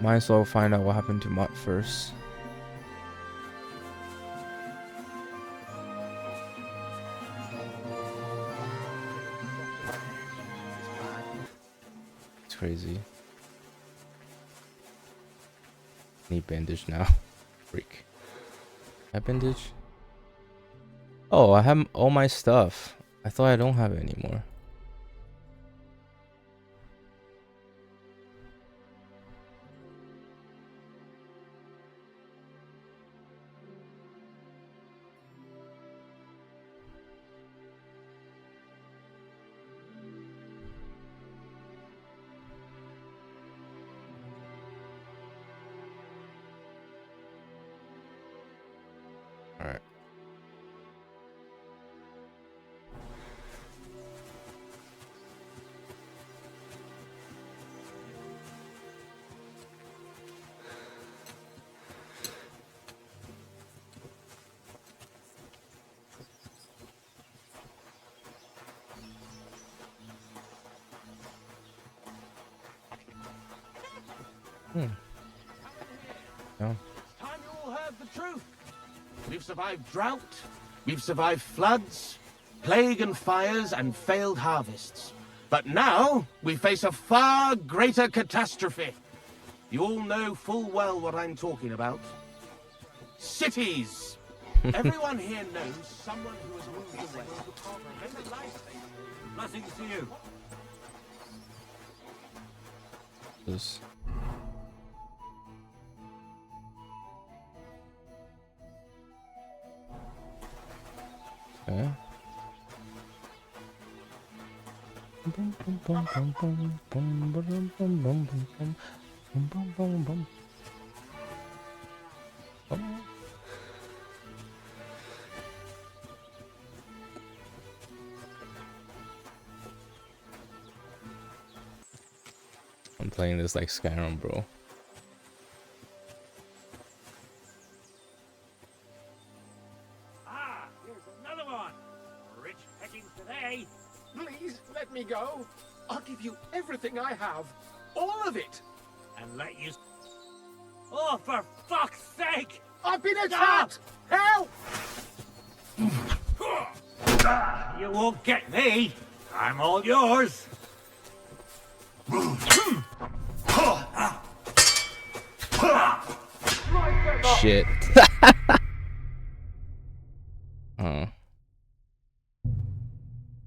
Might as well find out what happened to Mutt first. It's crazy. Need bandage now. Freak. That bandage? Oh, I have all my stuff. I thought I don't have it anymore. Alright. No. Time you all heard the truth. We've survived drought, we've survived floods, plague and fires, and failed harvests. But now we face a far greater catastrophe. You all know full well what I'm talking about. Cities! Everyone here knows someone who has moved away who can't remember life. Blessings to you. This. Okay. I'm playing this like Skyrim, bro. Ah, here's another one. Rich pickings today. Please let me go. I'll give you everything I have. All of it. And let you... Oh, for fuck's sake! I've been attacked! Help! You won't get me. I'm all yours. Shit. Oh.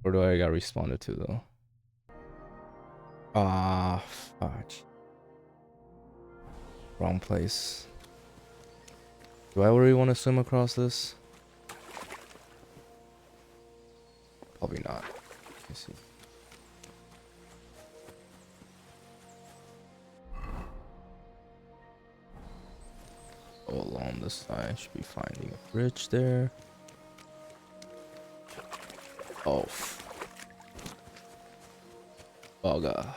Where do I got responded to though? Ah, fudge. Wrong place. Do I really want to swim across this? Probably not. Let's see. Go along this side. Should be finding a bridge there. Oh. Bugger.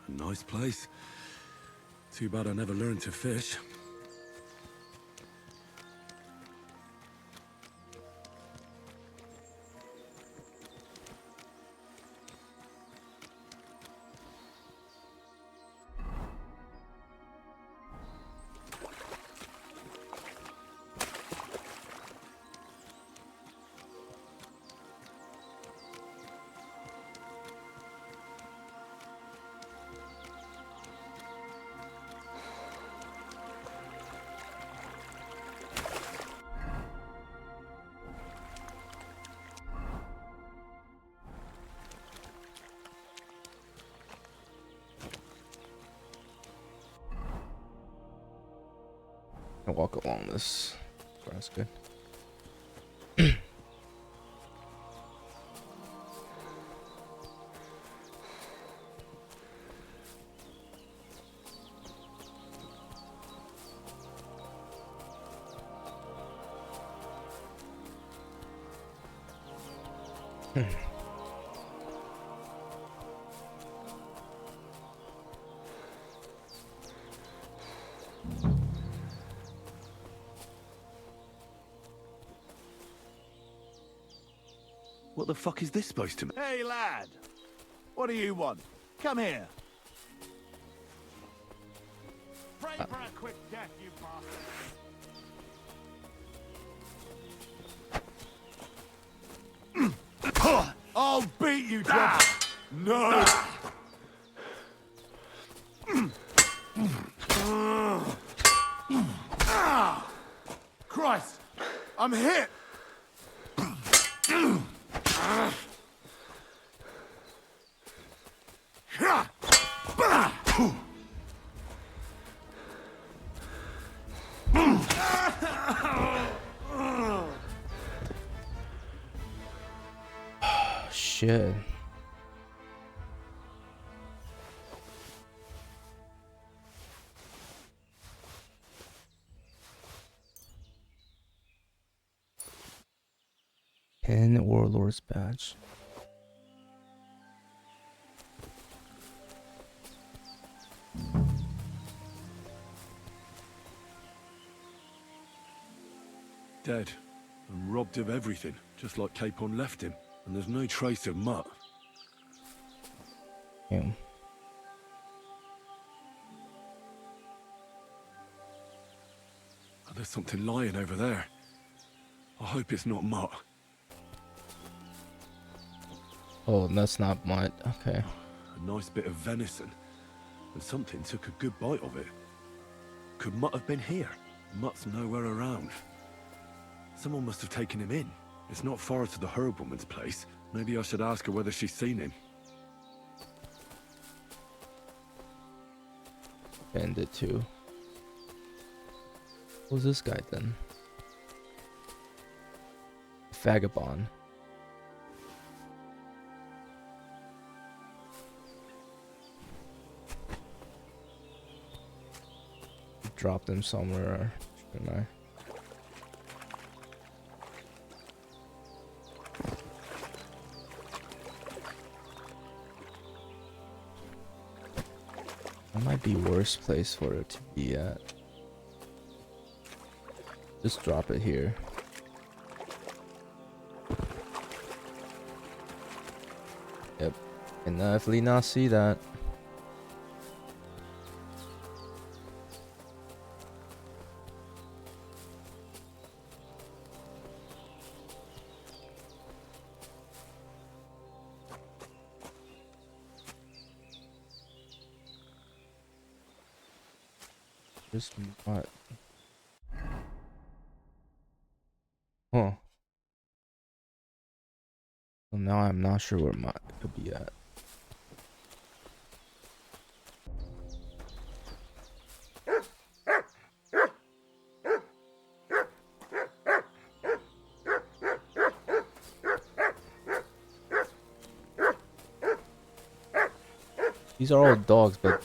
A nice place. Too bad I never learned to fish. I'll walk along this. That's good. What the fuck is this supposed to mean? Hey, lad! What do you want? Come here. Pray for a quick death, you bastard! I'll beat you, John! No! Christ! I'm hit! Shit. Pin Warlord's badge. Dead. And robbed of everything, just like Capon left him. And there's no trace of Mutt. Damn. Oh, there's something lying over there. I hope it's not Mutt. Oh, that's not mud. Okay. A nice bit of venison. And something took a good bite of it. Could Mutt have been here? Mutt's nowhere around. Someone must have taken him in. It's not far to the herb woman's place. Maybe I should ask her whether she's seen him. Bandit too. Who's this guy then? Vagabond. Dropped him somewhere, shouldn't I? That might be worst place for it to be at. Just drop it here. Yep, can definitely not see that. Just what? Huh. So now I'm not sure where my could be at. These are all dogs, but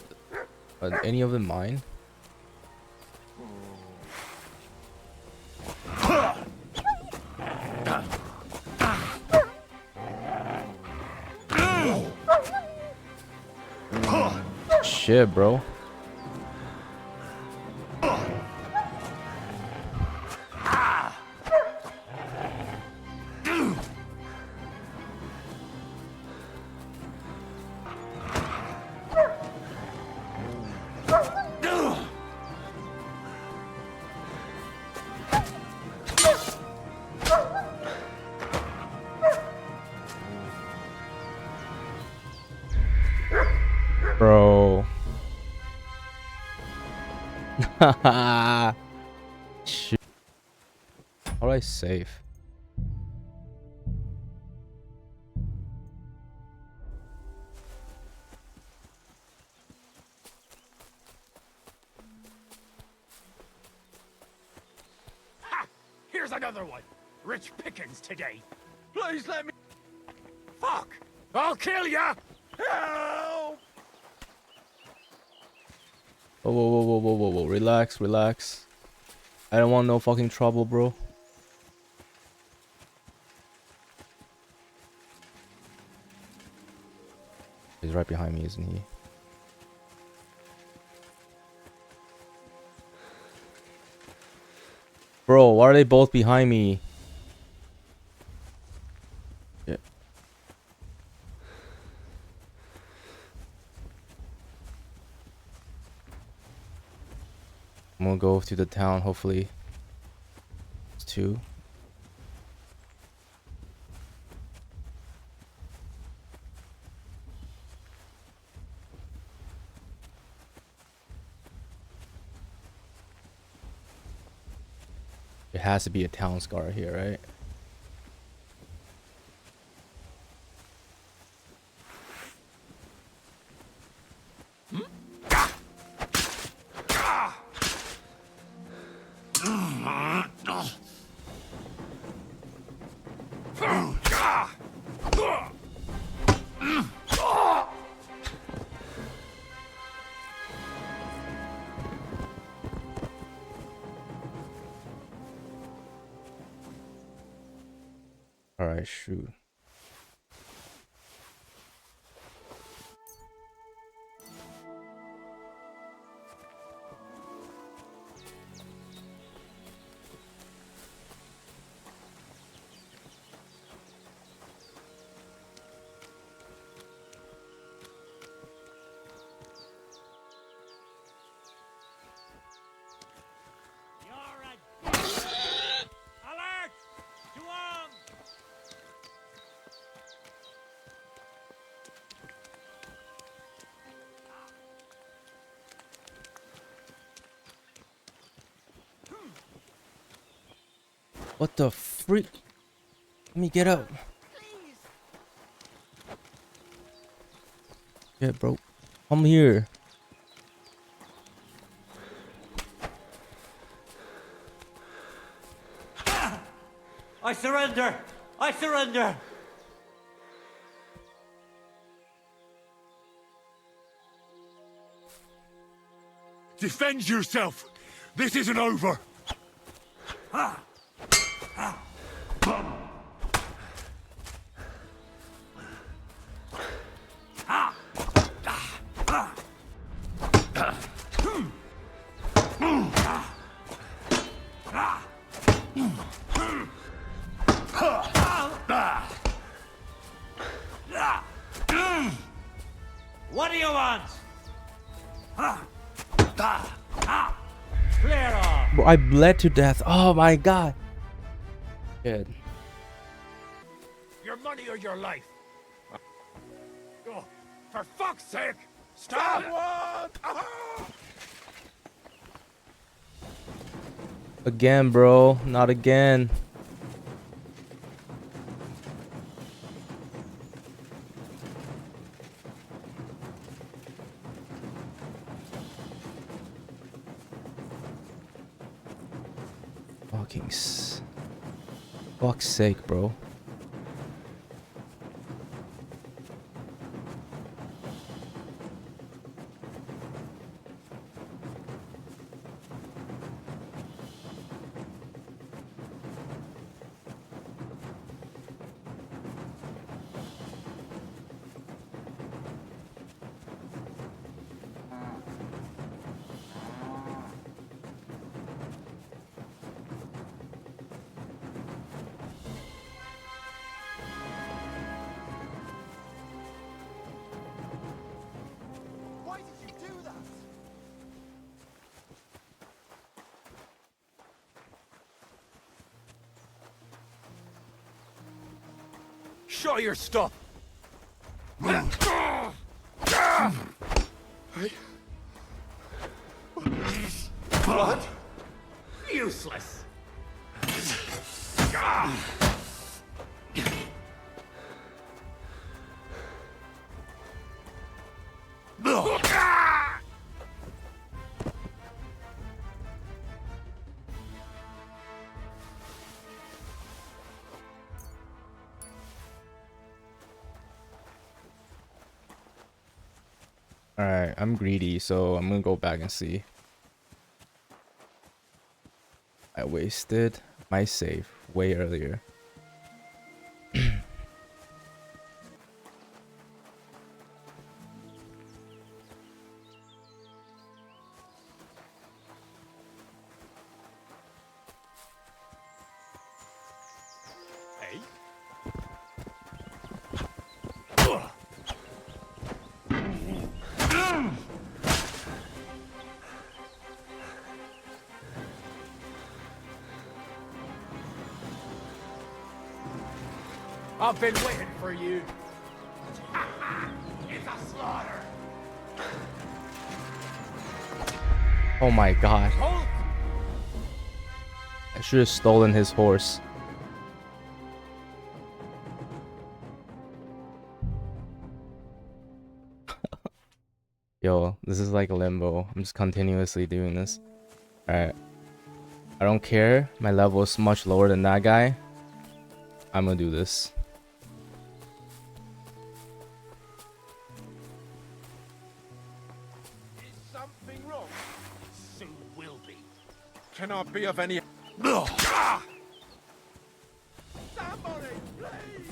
are any of them mine? Shit, bro. Bro. Shoot. How do I save? Ha! Here's another one. Rich pickings today. Please let me. Fuck! I'll kill ya! Help! Whoa, whoa, whoa, whoa, whoa, whoa, whoa. Relax, relax. I don't want no fucking trouble, bro. He's right behind me, isn't he? Bro, why are they both behind me? Yeah. I'm gonna go to the town, hopefully. It's 2. It has to be a town scar here, right? Alright, shoot. Alert! To arms! What the freak? Let me get up. Yeah, bro. I'm here. I surrender! I surrender! Defend yourself! This isn't over! What do you want? Clear off! Bro, I bled to death. Oh my god. Good. Your money or your life? Oh, for fuck's sake! Stop! Again, bro. Not again. Fuck's sake, bro. Show your stuff. Blood? Useless. Alright, I'm greedy, so I'm gonna go back and see. I wasted my save way earlier. Hey? I've been waiting for you. It's a slaughter. Oh my god. Hold. I should have stolen his horse. Yo, this is like limbo. I'm just continuously doing this. Alright. I don't care. My level is much lower than that guy. I'm gonna do this. Is something wrong? Soon will be. Cannot be of any. Somebody, please!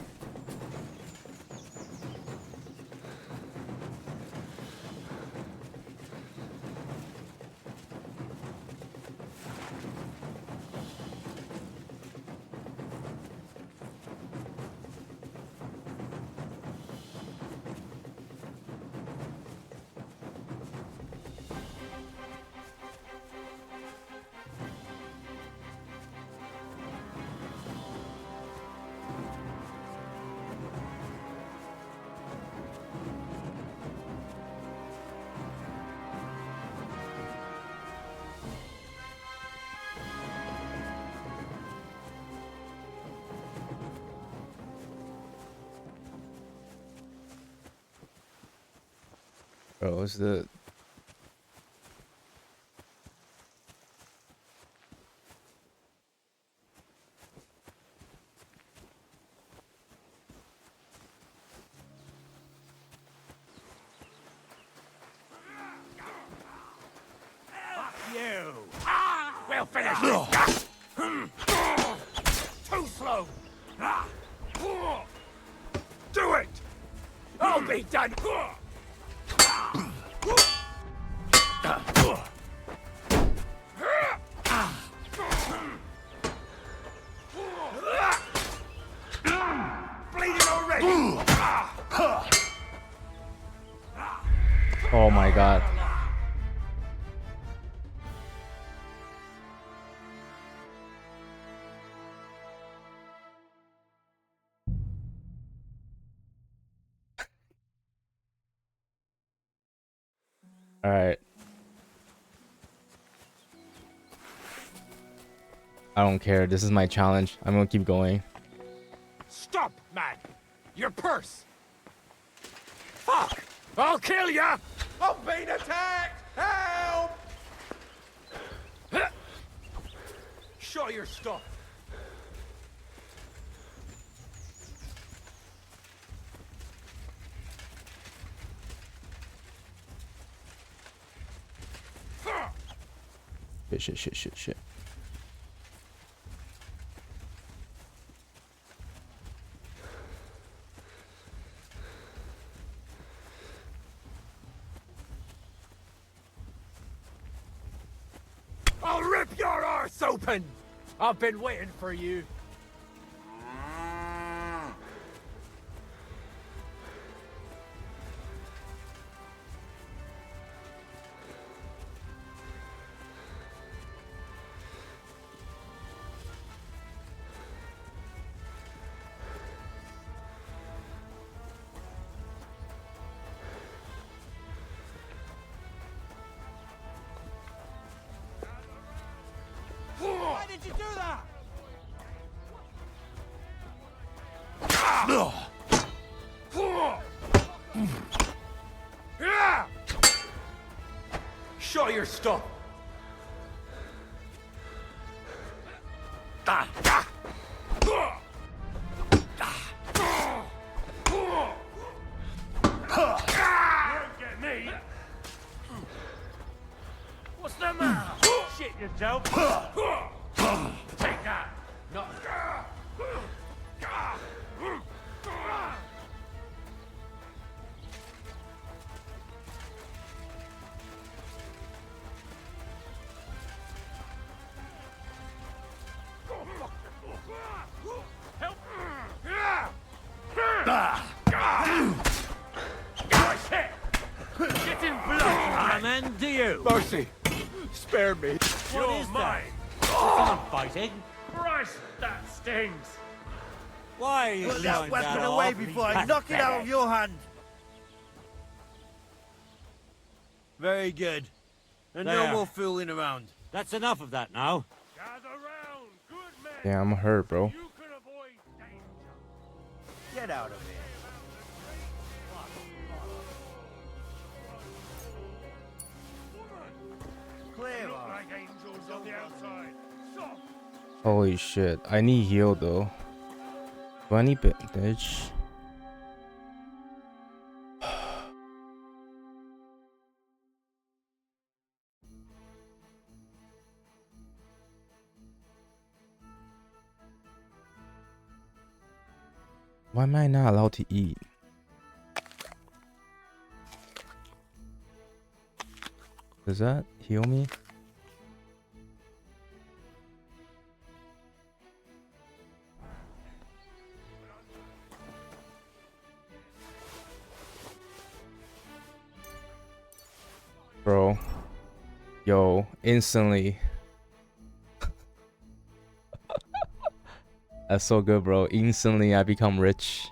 Bro, is the You! We'll finish this! Too slow! Do it! I'll be done! Bleeding already! Oh my god. Alright. I don't care. This is my challenge. I'm gonna keep going. Stop, man! Your purse! Fuck! I'll kill ya! I'm being attacked! Help! Show your stuff! Shit. I'll rip your arse open! I've been waiting for you. did you do that? Show your stuff. Get me. What's the matter? Shit yourself. Take that. No. Help! Get in blood! And then do you. Mercy. Spare me. You're is mine. Someone fighting? Christ, that stings! Why are you Put that showing weapon that away off? before I knock it out of your hand. Very good. And no There. more fooling around. That's enough of that now. Gather round, good men. Yeah, I'm hurt, bro. You can avoid danger. Get out of here. Clear Look off. like angels on the outside. Soft. Holy shit. I need heal though. Do I need bandage? Why am I not allowed to eat? Does that heal me? Bro. Yo, instantly. That's so good, bro. Instantly I become rich.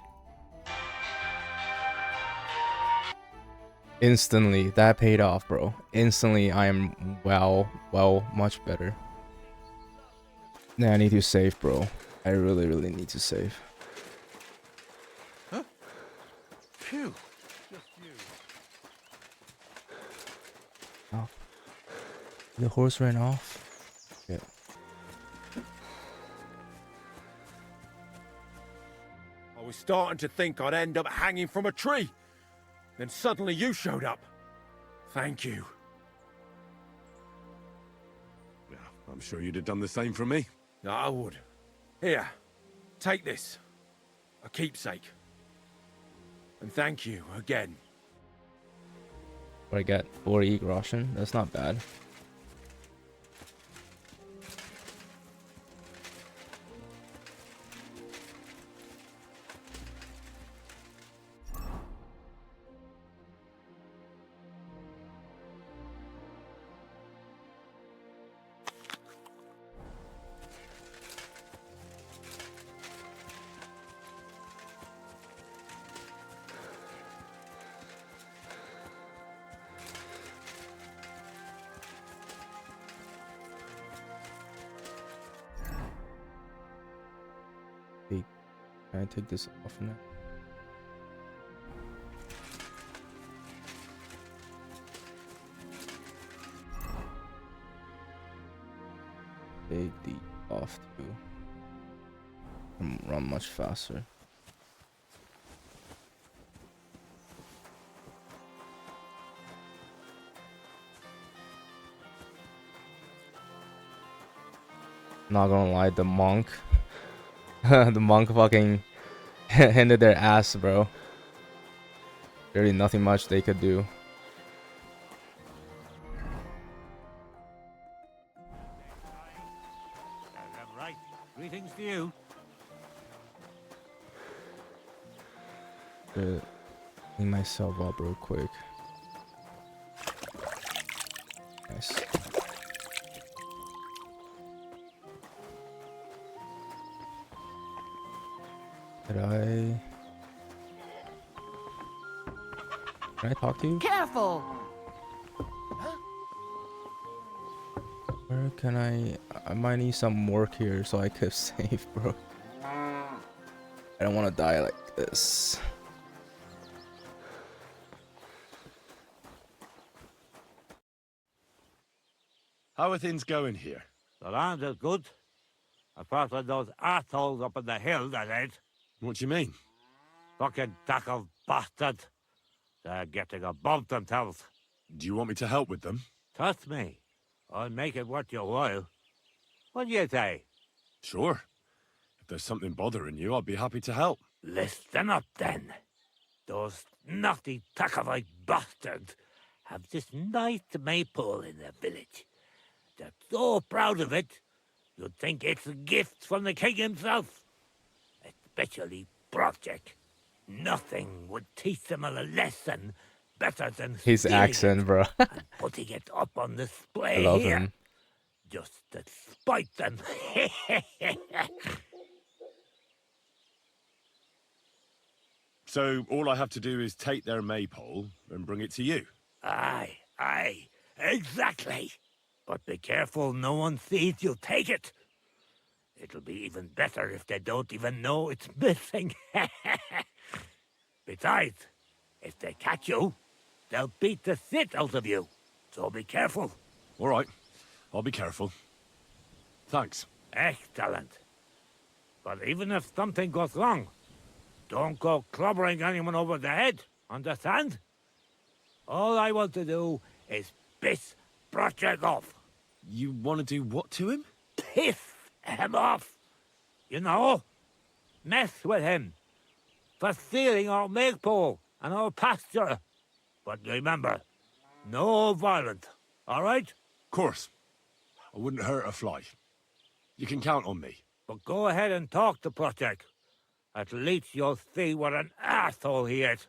Instantly, that paid off, bro. Instantly I am much better. Nah, I need to save, bro. I really need to save. Huh? Phew. Oh. The horse ran off? Yeah. I was starting to think I'd end up hanging from a tree. Then suddenly you showed up. Thank you. Yeah, I'm sure you'd have done the same for me. I would. Here, take this. A keepsake. And thank you again. What I get? 40 groschen? That's not bad. Can I take this off now? Take the off too. And run much faster. Not gonna lie, the monk. The monk fucking handed their ass, bro. Really nothing much they could do. Right. Greetings to you. Clean myself up real quick. Nice. Can I talk to you? Careful! Where can I might need some work here so I could save, bro. I don't want to die like this. How are things going here? The land is good. Apart from those assholes up in the hill, that is. What do you mean? Fucking tackle bastard. They're getting above themselves. Do you want me to help with them? Trust me. I'll make it worth your while. What do you say? Sure. If there's something bothering you, I'll be happy to help. Listen up, then. Those naughty Takavite bastards have this nice maypole in their village. They're so proud of it, you'd think it's a gift from the king himself. Especially Project. Nothing would teach them a lesson better than His stealing accent, it bro. and putting it up on display I love here. him. Just to spite them. So all I have to do is take their maypole and bring it to you? Aye, exactly. But be careful no one sees you take it. It'll be even better if they don't even know it's missing. Besides, if they catch you, they'll beat the shit out of you. So be careful. All right, I'll be careful. Thanks. Excellent. But even if something goes wrong, don't go clobbering anyone over the head, understand? All I want to do is piss Project off. You want to do what to him? Piss him off. You know? Mess with him. For stealing our maypole and our pasture. But remember, no violence, all right? Of course. I wouldn't hurt a fly. You can count on me. But go ahead and talk to Project. At least you'll see what an asshole he is.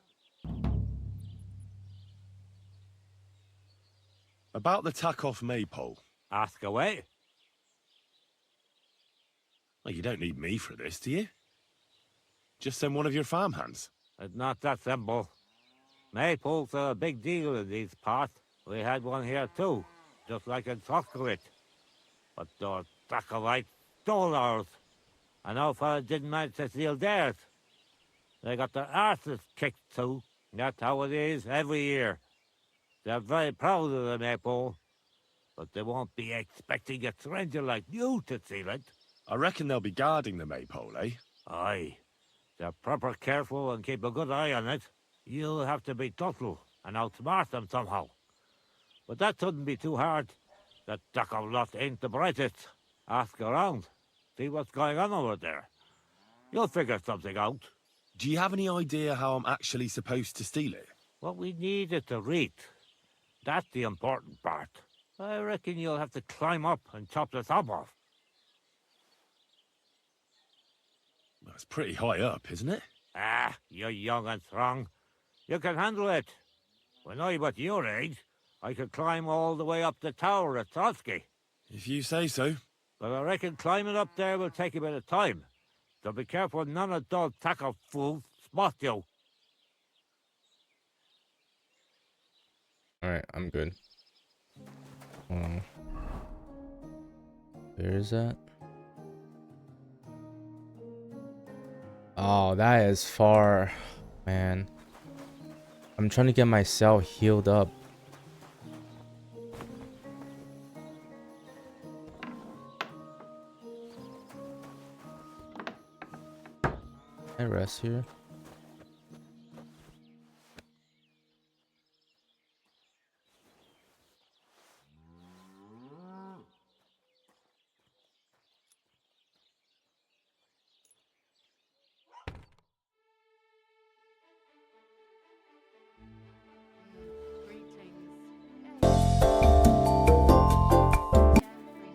About the tack-off maypole. Ask away. Well, you don't need me for this, do you? Just send one of your farmhands. It's not that simple. Maypoles are a big deal in these parts. We had one here too, just like in Toscarit. But those Dracovites stole ours. And our fellas didn't manage to steal theirs. They got their arses kicked too. That's how it is every year. They're very proud of the maypole, but they won't be expecting a stranger like you to steal it. I reckon they'll be guarding the maypole, eh? Aye. They're proper careful and keep a good eye on it. You'll have to be subtle and outsmart them somehow. But that shouldn't be too hard. That Duck lot ain't the brightest. Ask around. See what's going on over there. You'll figure something out. Do you have any idea how I'm actually supposed to steal it? What we need is to reach. That's the important part. I reckon you'll have to climb up and chop the top off. That's pretty high up, isn't it? Ah, you're young and strong. You can handle it. When I was your age, I could climb all the way up the tower at Trotsky. If you say so. But I reckon climbing up there will take a bit of time. So be careful none of those tackle fools spot you. Alright, I'm good. Where is that? Oh, that is far, man. I'm trying to get myself healed up. Can I rest here?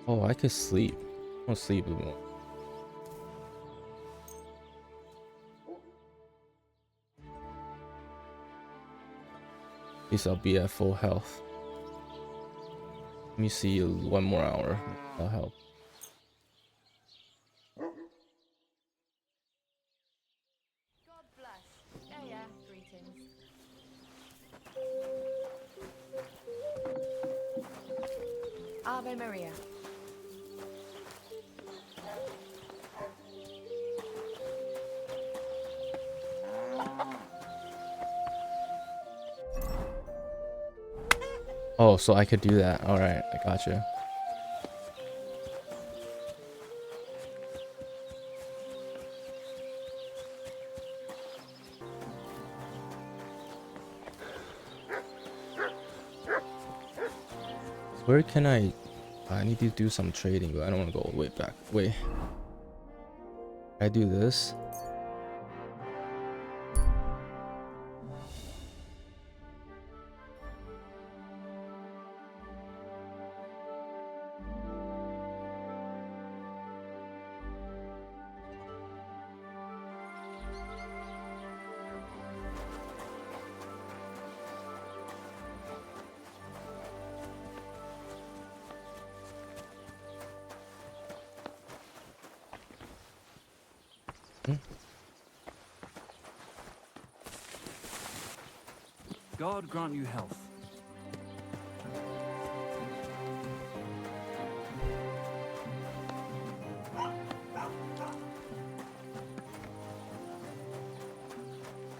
Oh, I could sleep. I'll sleep a bit. At least I'll be at full health. Let me see 1 more hour. That'll help. God bless. Yeah, greetings. Ave Maria. Oh, so I could do that. Alright, I gotcha. Where can I need to do some trading, but I don't want to go all the way back. Wait. I do this. God grant you health.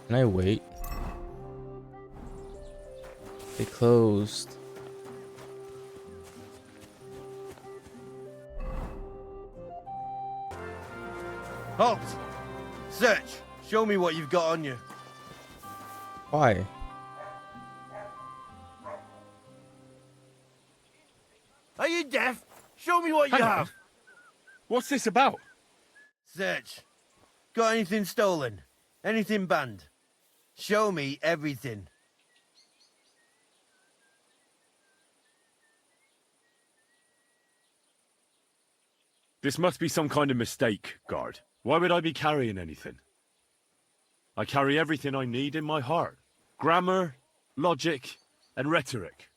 Can I wait? They closed. Halt! Search! Show me what you've got on you. Why? Are you deaf? Show me what you Hang on. have. What's this about? Search. Got anything stolen? Anything banned? Show me everything. This must be some kind of mistake, guard. Why would I be carrying anything? I carry everything I need in my heart. Grammar, logic, and rhetoric.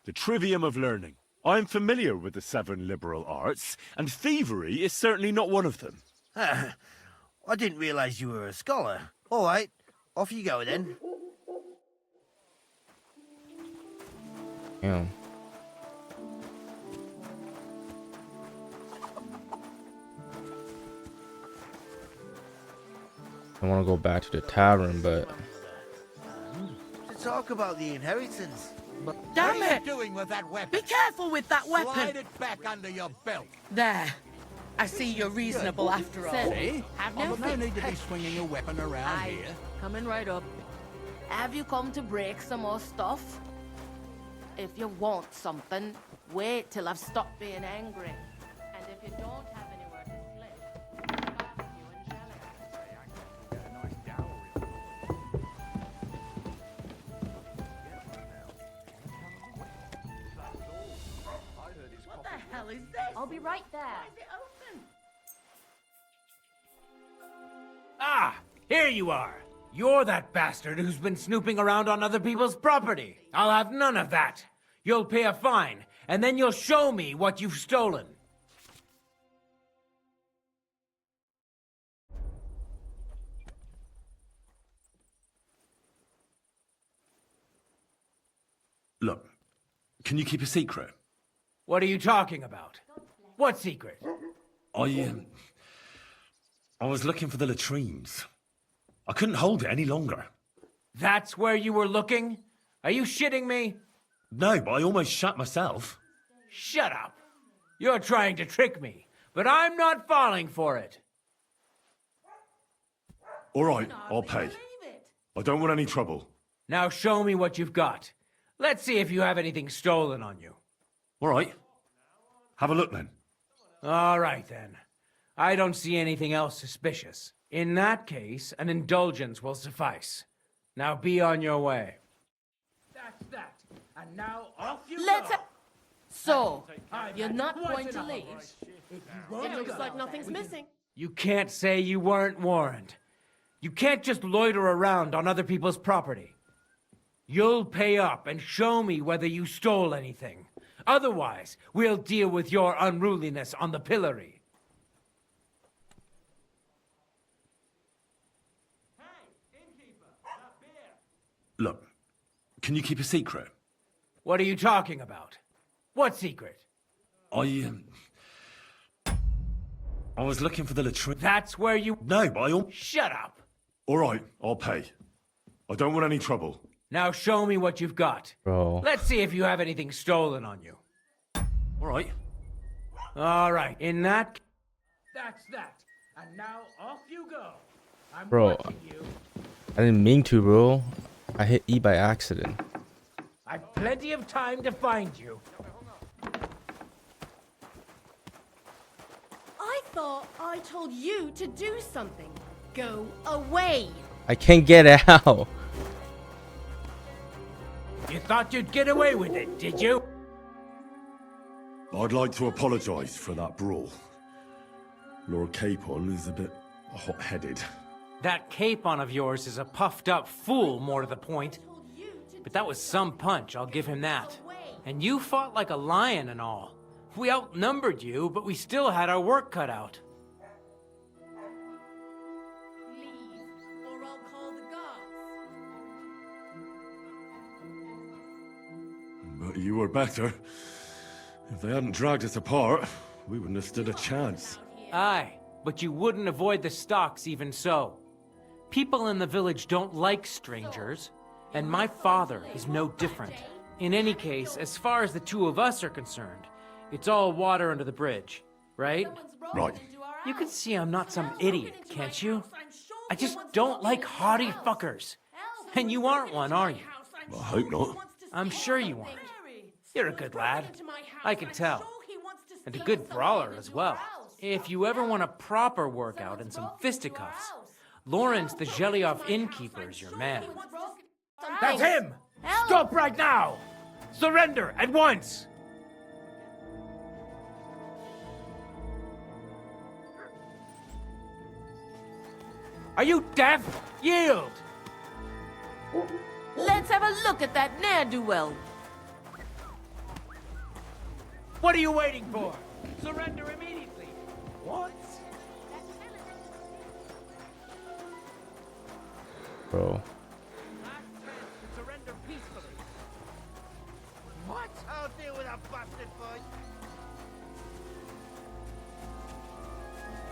The trivium of learning. I am familiar with the 7 liberal arts, and thievery is certainly not one of them. I didn't realize you were a scholar. All right, off you go then. Yeah. I want to go back to the tavern, but To talk about the inheritance. Damn what are it! you doing with that weapon? Be careful with that weapon. Slide it back under your belt. There. I see you're reasonable after all. Sir, have no No fear. need to be swinging a weapon around Aye, here. coming right up. Have you come to break some more stuff? If you want something, wait till I've stopped being angry. And if you don't have anywhere to slip, I'll have you in What the hell is this? I'll be right there. Why is it open? Ah, here you are. You're that bastard who's been snooping around on other people's property. I'll have none of that. You'll pay a fine, and then you'll show me what you've stolen. Look, can you keep a secret? What are you talking about? What secret? I was looking for the latrines. I couldn't hold it any longer. That's where you were looking? Are you shitting me? No, but I almost shat myself. Shut up. You're trying to trick me, but I'm not falling for it. All right, I'll pay. I don't want any trouble. Now show me what you've got. Let's see if you have anything stolen on you. All right. Have a look then. All right, then. I don't see anything else suspicious. In that case, an indulgence will suffice. Now be on your way. That's that. And now off you Let's. go. So, you're not going to leave? won't It looks go. like nothing's missing. You can't say you weren't warned. You can't just loiter around on other people's property. You'll pay up and show me whether you stole anything. Otherwise, we'll deal with your unruliness on the pillory. Look, can you keep a secret? What are you talking about? What secret? I was looking for the latrine. That's where you... No, but I... Shut up. All right, I'll pay. I don't want any trouble. Now show me what you've got. Bro. Let's see if you have anything stolen on you. All right. All right, in that... That's that. And now off you go. I'm Bro. watching you. I didn't mean to, bro. I hit E by accident. I've plenty of time to find you. I thought I told you to do something. Go away. I can't get out. You thought you'd get away with it, did you? I'd like to apologize for that brawl. Lord Capon is a bit hot-headed. That capon of yours is a puffed-up fool, more to the point. But that was some punch, I'll give him that. And you fought like a lion and all. We outnumbered you, but we still had our work cut out. Or I'll call the guards. But you were better. If they hadn't dragged us apart, we wouldn't have stood a chance. Aye, but you wouldn't avoid the stocks even so. People in the village don't like strangers, and my father is no different. In any case, as far as the two of us are concerned, it's all water under the bridge, right? Right. You can see I'm not some idiot, can't you? I just don't like haughty fuckers. And you aren't one, are you? I hope not. I'm sure you aren't. You're a good lad. I can tell. And a good brawler as well. If you ever want a proper workout and some fisticuffs, Lawrence the Gelioff innkeeper is your man. That's him! Stop right now! Surrender at once! Are you deaf? Yield! Let's have a look at that ne'er-do-well. What are you waiting for? Surrender immediately. What? Bro. Surrender peacefully. What? I'll deal with that bastard boy.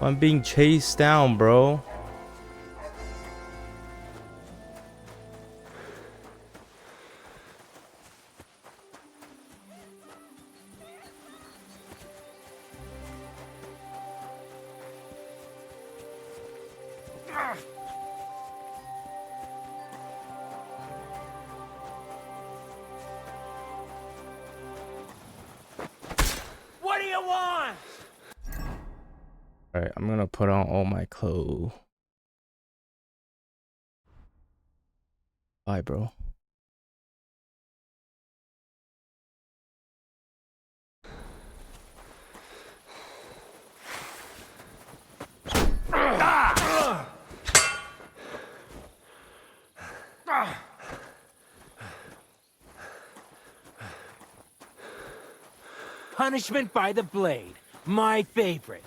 I'm being chased down, bro. What do you want? Alright, I'm gonna put on all my clothes. Bye, bro. Punishment by the blade. My favorite.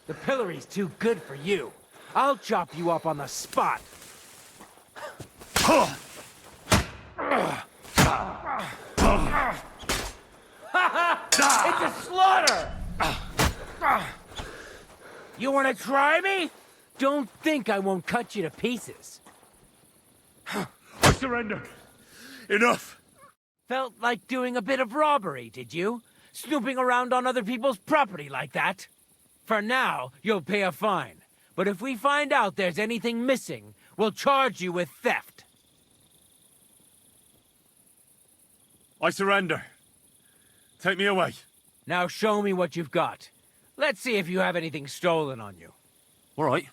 The pillory's too good for you. I'll chop you up on the spot. It's a slaughter! You want to try me? Don't think I won't cut you to pieces. I surrender. Enough. Felt like doing a bit of robbery, did you? Snooping around on other people's property like that? For now, you'll pay a fine. But if we find out there's anything missing, we'll charge you with theft. I surrender. Take me away. Now show me what you've got. Let's see if you have anything stolen on you. All right.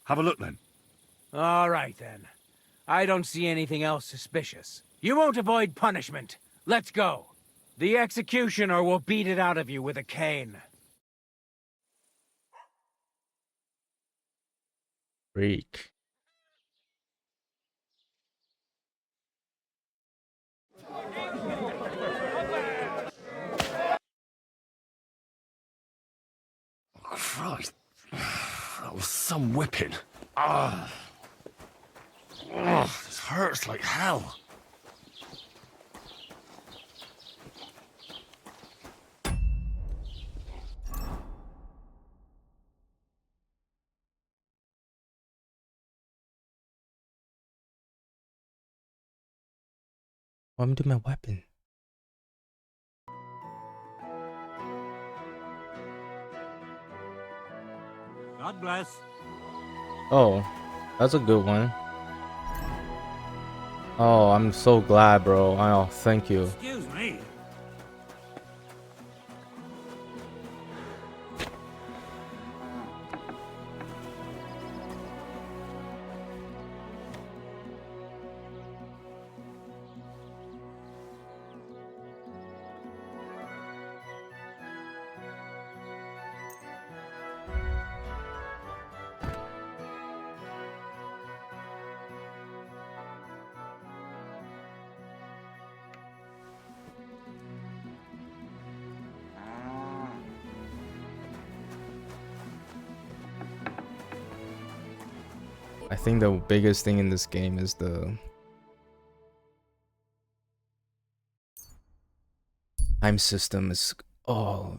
Have a look then. All right, then. I don't see anything else suspicious. You won't avoid punishment. Let's go. The executioner will beat it out of you with a cane. Freak. Christ. That was some whipping. Ah. This hurts like hell. What happened to my weapon? God bless. Oh, that's a good one. Oh, I'm so glad, bro. Oh, thank you. Excuse me. I think the biggest thing in this game is the time system is oh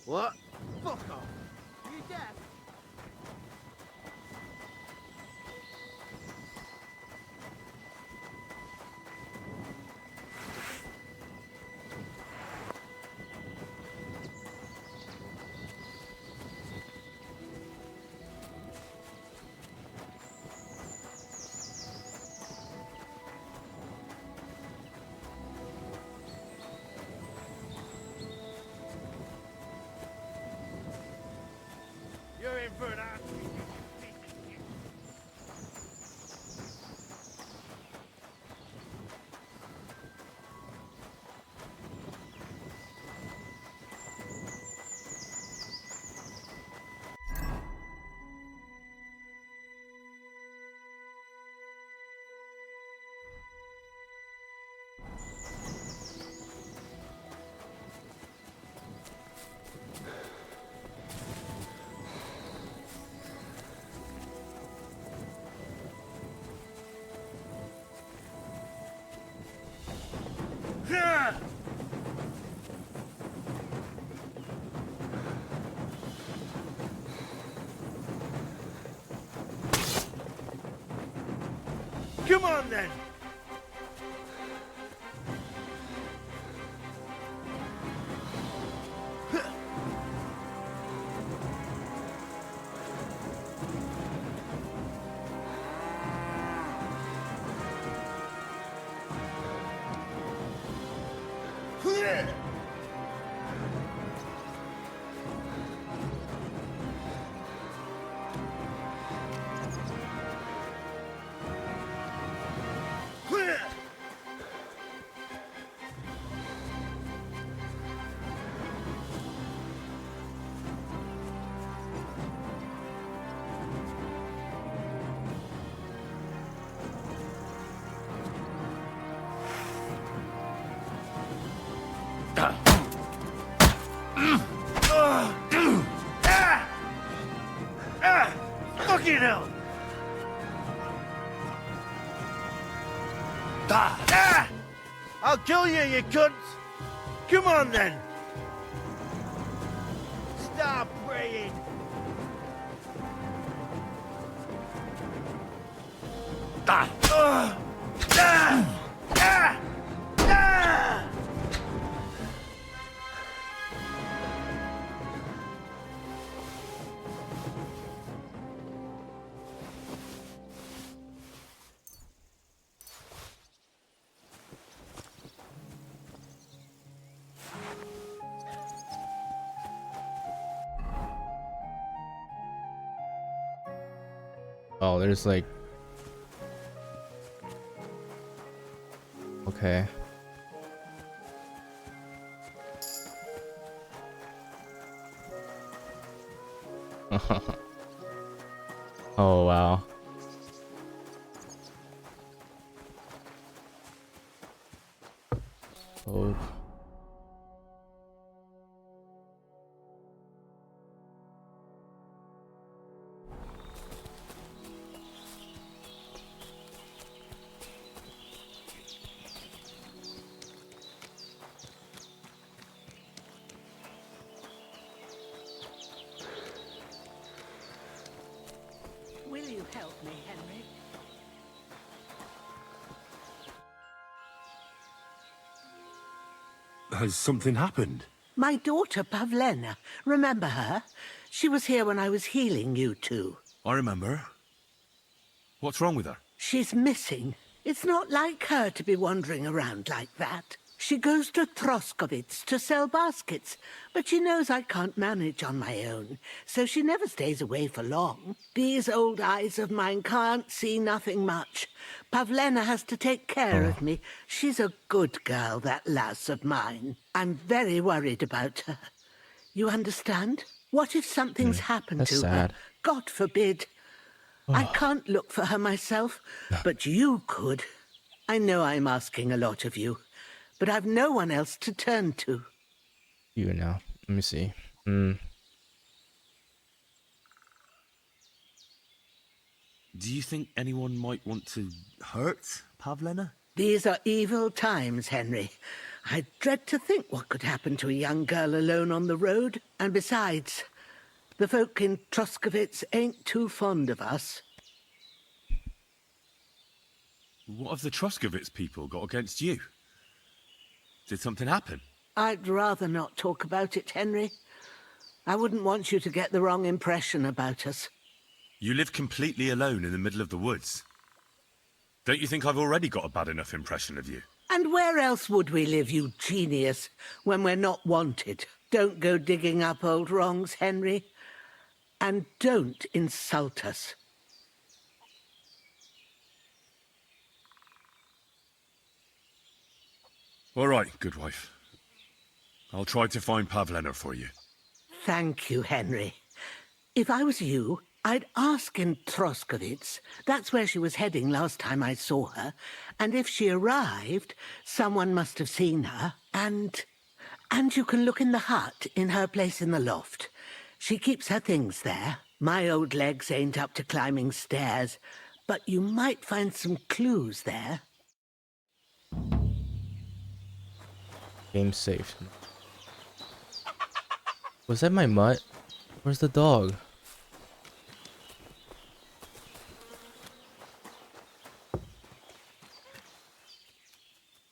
What? Fuck off. You deaf? You're in for an ass. Come on then. Fucking hell! I'll kill you, you cunts! Come on then! Stop praying! oh there's like okay. Oh wow. Oh. Has something happened? My daughter, Pavlena. Remember her? She was here when I was healing you two. I remember. What's wrong with her? She's missing. It's not like her to be wandering around like that. She goes to Troskovitz to sell baskets, but she knows I can't manage on my own, so she never stays away for long. These old eyes of mine can't see nothing much. Pavlena has to take care of me. She's a good girl, that lass of mine. I'm very worried about her. You understand? What if something's happened That's to sad. her? God forbid. I can't look for her myself, but you could. I know I'm asking a lot of you, but I've no one else to turn to. You now. Let me see. Do you think anyone might want to hurt Pavlena? These are evil times, Henry. I dread to think what could happen to a young girl alone on the road. And besides, the folk in Troskovitz ain't too fond of us. What have the Troskovitz people got against you? Did something happen? I'd rather not talk about it, Henry. I wouldn't want you to get the wrong impression about us. You live completely alone in the middle of the woods. Don't you think I've already got a bad enough impression of you? And where else would we live, you genius, when we're not wanted? Don't go digging up old wrongs, Henry. And don't insult us. All right, good wife. I'll try to find Pavlena for you. Thank you, Henry. If I was you, I'd ask in Troskovitz. That's where she was heading last time I saw her. And if she arrived, someone must have seen her. And you can look in the hut in her place in the loft. She keeps her things there. My old legs ain't up to climbing stairs, but you might find some clues there. Game saved. Was that my mutt? Where's the dog?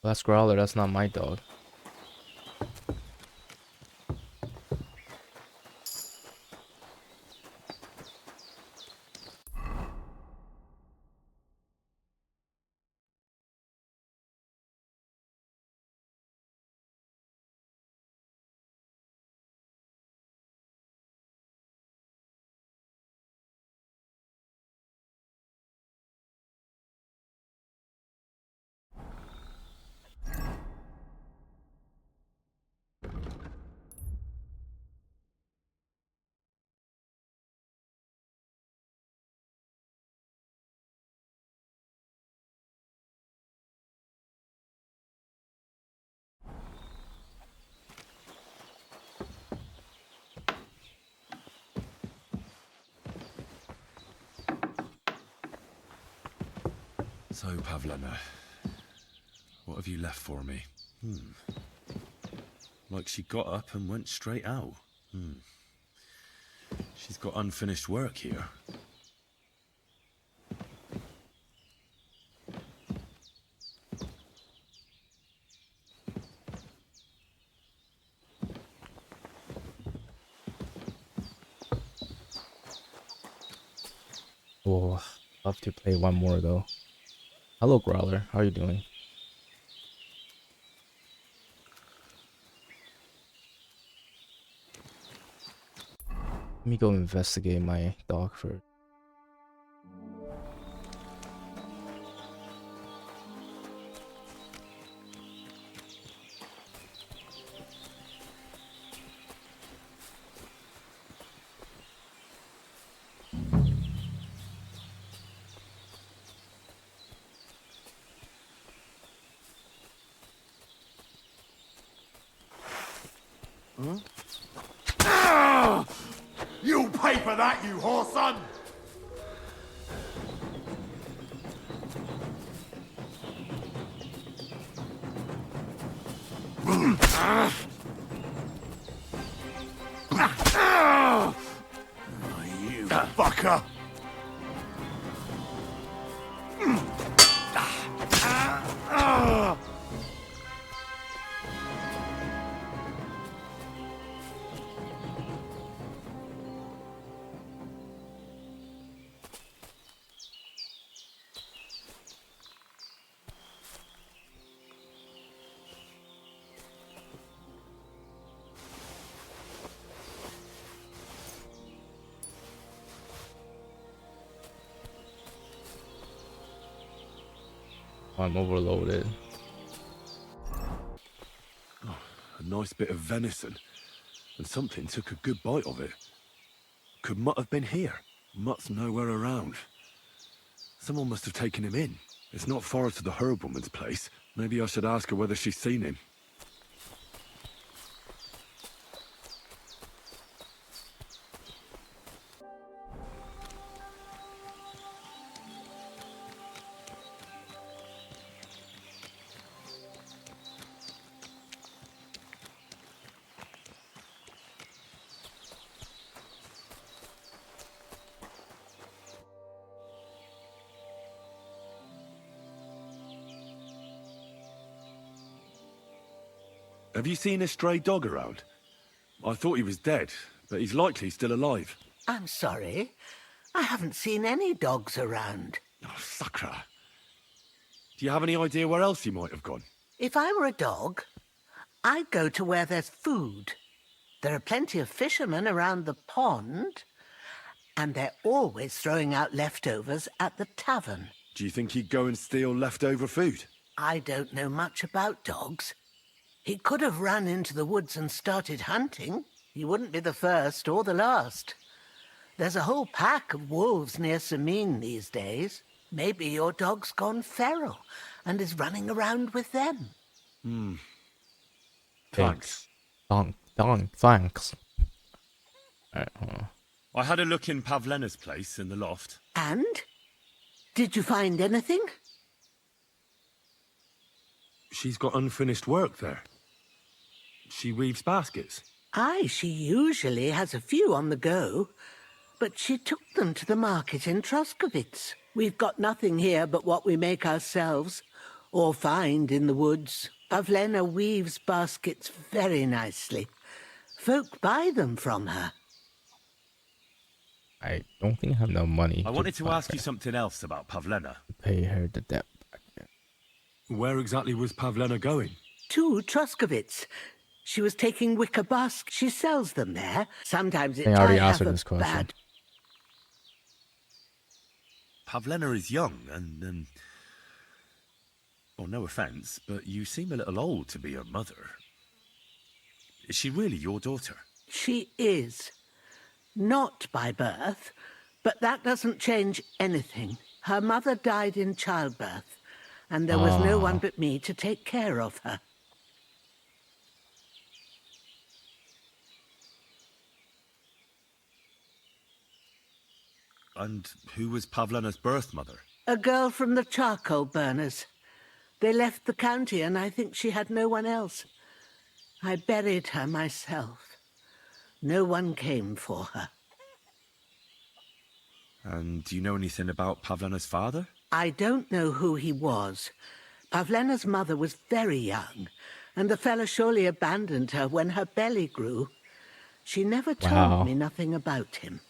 That's Growler, that's not my dog. So, Pavlena, what have you left for me? Like she got up and went straight out. She's got unfinished work here. Oh, love to play one more though. Hello, Growler. How are you doing? Let me go investigate my dog first. You'll pay for that, you whoreson! You fucker! I'm overloaded. Oh, a nice bit of venison. And something took a good bite of it. Could Mutt have been here? Mutt's nowhere around. Someone must have taken him in. It's not far to the herb woman's place. Maybe I should ask her whether she's seen him. Have you seen a stray dog around? I thought he was dead, but he's likely still alive. I'm sorry. I haven't seen any dogs around. Oh, Sakra. Do you have any idea where else he might have gone? If I were a dog, I'd go to where there's food. There are plenty of fishermen around the pond, and they're always throwing out leftovers at the tavern. Do you think he'd go and steal leftover food? I don't know much about dogs. He could have run into the woods and started hunting. He wouldn't be the first or the last. There's a whole pack of wolves near Sameen these days. Maybe your dog's gone feral and is running around with them. Thanks. Thanks. Alright, hold on. I had a look in Pavlena's place in the loft. And? Did you find anything? She's got unfinished work there. She weaves baskets. Aye, she usually has a few on the go, but she took them to the market in Troskovitz. We've got nothing here but what we make ourselves, or find in the woods. Pavlena weaves baskets very nicely. Folk buy them from her. I don't think I have no money. I wanted to ask you something else about Pavlena. Pay her the debt back. Where exactly was Pavlena going? To Troskovitz. She was taking wicker baskets. She sells them there. Sometimes I already asked her this question. Pavlena is young and, well, no offence, but you seem a little old to be her mother. Is she really your daughter? She is. Not by birth, but that doesn't change anything. Her mother died in childbirth, and there was no one but me to take care of her. And who was Pavlena's birth mother? A girl from the charcoal burners. They left the county, and I think she had no one else. I buried her myself. No one came for her. And do you know anything about Pavlena's father? I don't know who he was. Pavlena's mother was very young, and the fella surely abandoned her when her belly grew. She never told me nothing about him.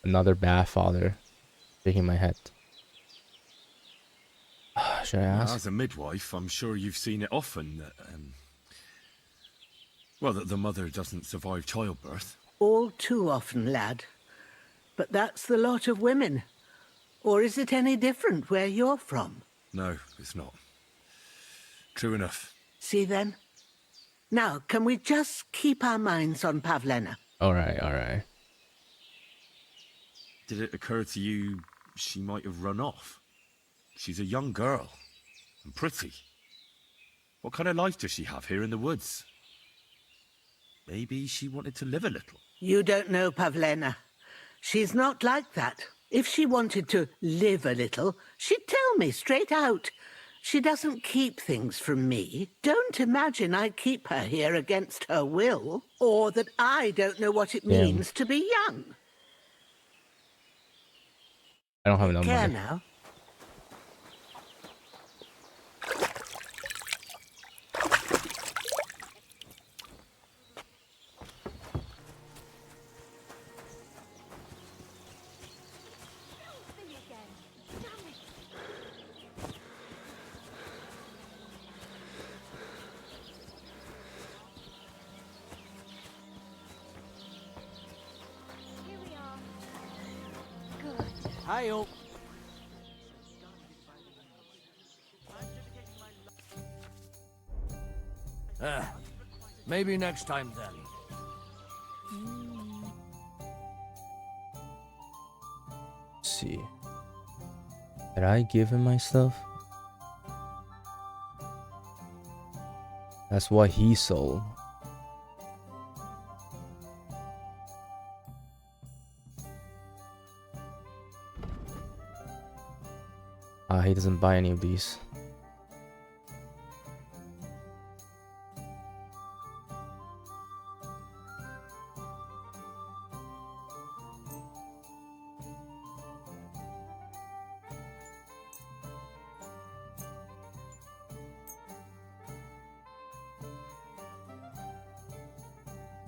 Another bad father. Shaking my head. Should I ask? As a midwife, I'm sure you've seen it often that, well, that the mother doesn't survive childbirth. All too often, lad. But that's the lot of women. Or is it any different where you're from? No, it's not. True enough. See then? Now, can we just keep our minds on Pavlena? Alright. Did it occur to you she might have run off? She's a young girl. And pretty. What kind of life does she have here in the woods? Maybe she wanted to live a little. You don't know Pavlena. She's not like that. If she wanted to live a little, she'd tell me straight out. She doesn't keep things from me. Don't imagine I keep her here against her will, or that I don't know what it means to be young. I don't have enough Care money. now. Hi-yo. Maybe next time then. Let's see. Did I give him my stuff? That's what he sold. He doesn't buy any of these.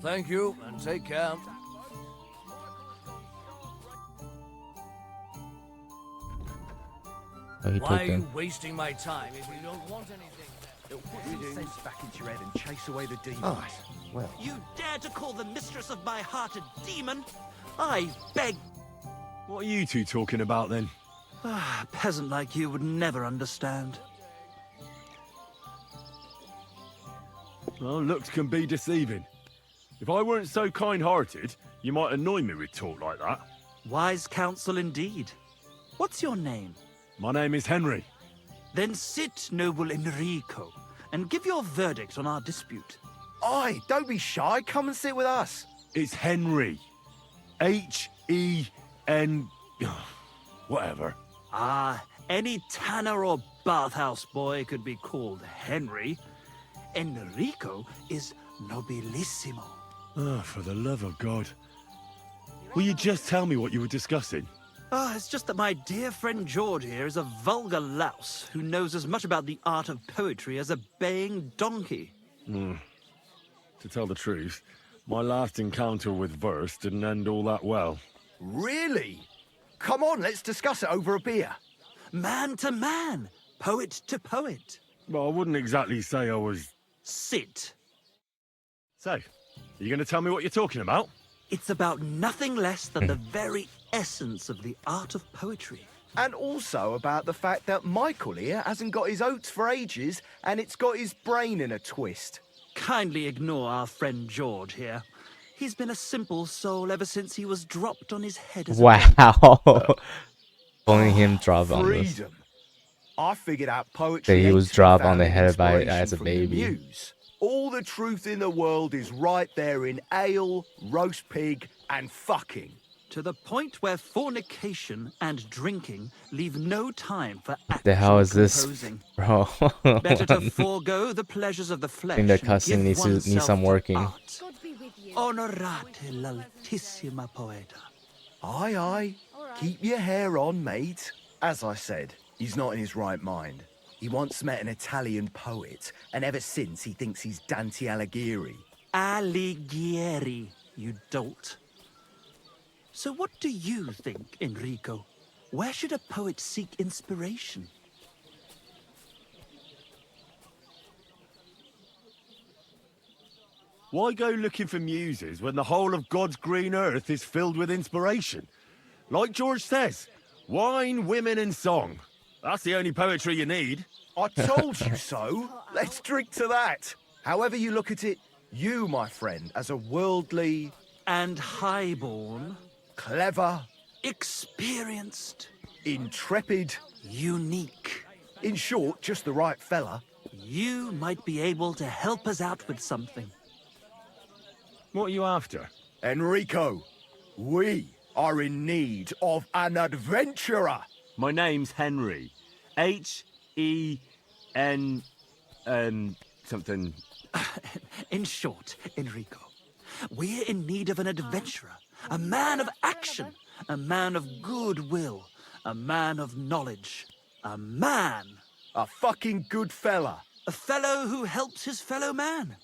Thank you, and take care. Oh, he Why took are them. you wasting my time if you don't want anything? It'll put some sense back into your head and chase away the demons. Oh, well. You dare to call the mistress of my heart a demon? I beg. What are you two talking about then? A peasant like you would never understand. Well, looks can be deceiving. If I weren't so kind-hearted, you might annoy me with talk like that. Wise counsel indeed. What's your name? My name is Henry. Then sit, noble Enrico, and give your verdict on our dispute. Oi, don't be shy. Come and sit with us. It's Henry. H-E-N... whatever. Ah, any tanner or bathhouse boy could be called Henry. Enrico is nobilissimo. Oh, for the love of God. Will you just tell me what you were discussing? It's just that my dear friend George here is a vulgar louse who knows as much about the art of poetry as a baying donkey. To tell the truth, my last encounter with verse didn't end all that well. Really? Come on, let's discuss it over a beer. Man to man, poet to poet. Well, I wouldn't exactly say I was... Sit. So, are you going to tell me what you're talking about? It's about nothing less than the very essence of the art of poetry. And also about the fact that Michael here hasn't got his oats for ages and it's got his brain in a twist. Kindly ignore our friend George here. He's been a simple soul ever since he was dropped on his head as a Wow. Only him drop on this. Freedom. I figured out poetry. That he ain't was to be dropped on found the in head by inspiration as a from the baby. muse. All the truth in the world is right there in ale, roast pig, and fucking. To the point where fornication and drinking leave no time for The hell is this, composing. bro? Better to forego the pleasures of the I flesh. think the and cussing give needs oneself some to working. art. Onorate l'altissima poeta. Aye, aye. Keep your hair on, mate. As I said, he's not in his right mind. He once met an Italian poet, and ever since he thinks he's Dante Alighieri. Alighieri, you dolt. So what do you think, Enrico? Where should a poet seek inspiration? Why go looking for muses when the whole of God's green earth is filled with inspiration? Like George says, wine, women and song. That's the only poetry you need. I told you so. Let's drink to that. However you look at it, you, my friend, as a worldly... And highborn. Clever. Experienced. Intrepid. Unique. In short, just the right fella. You might be able to help us out with something. What are you after? Enrico, we are in need of an adventurer. My name's Henry. H-E-N... something... In short, Enrico, we're in need of an adventurer, a man of action, a man of goodwill, a man of knowledge, a man. A fucking good fella. A fellow who helps his fellow man.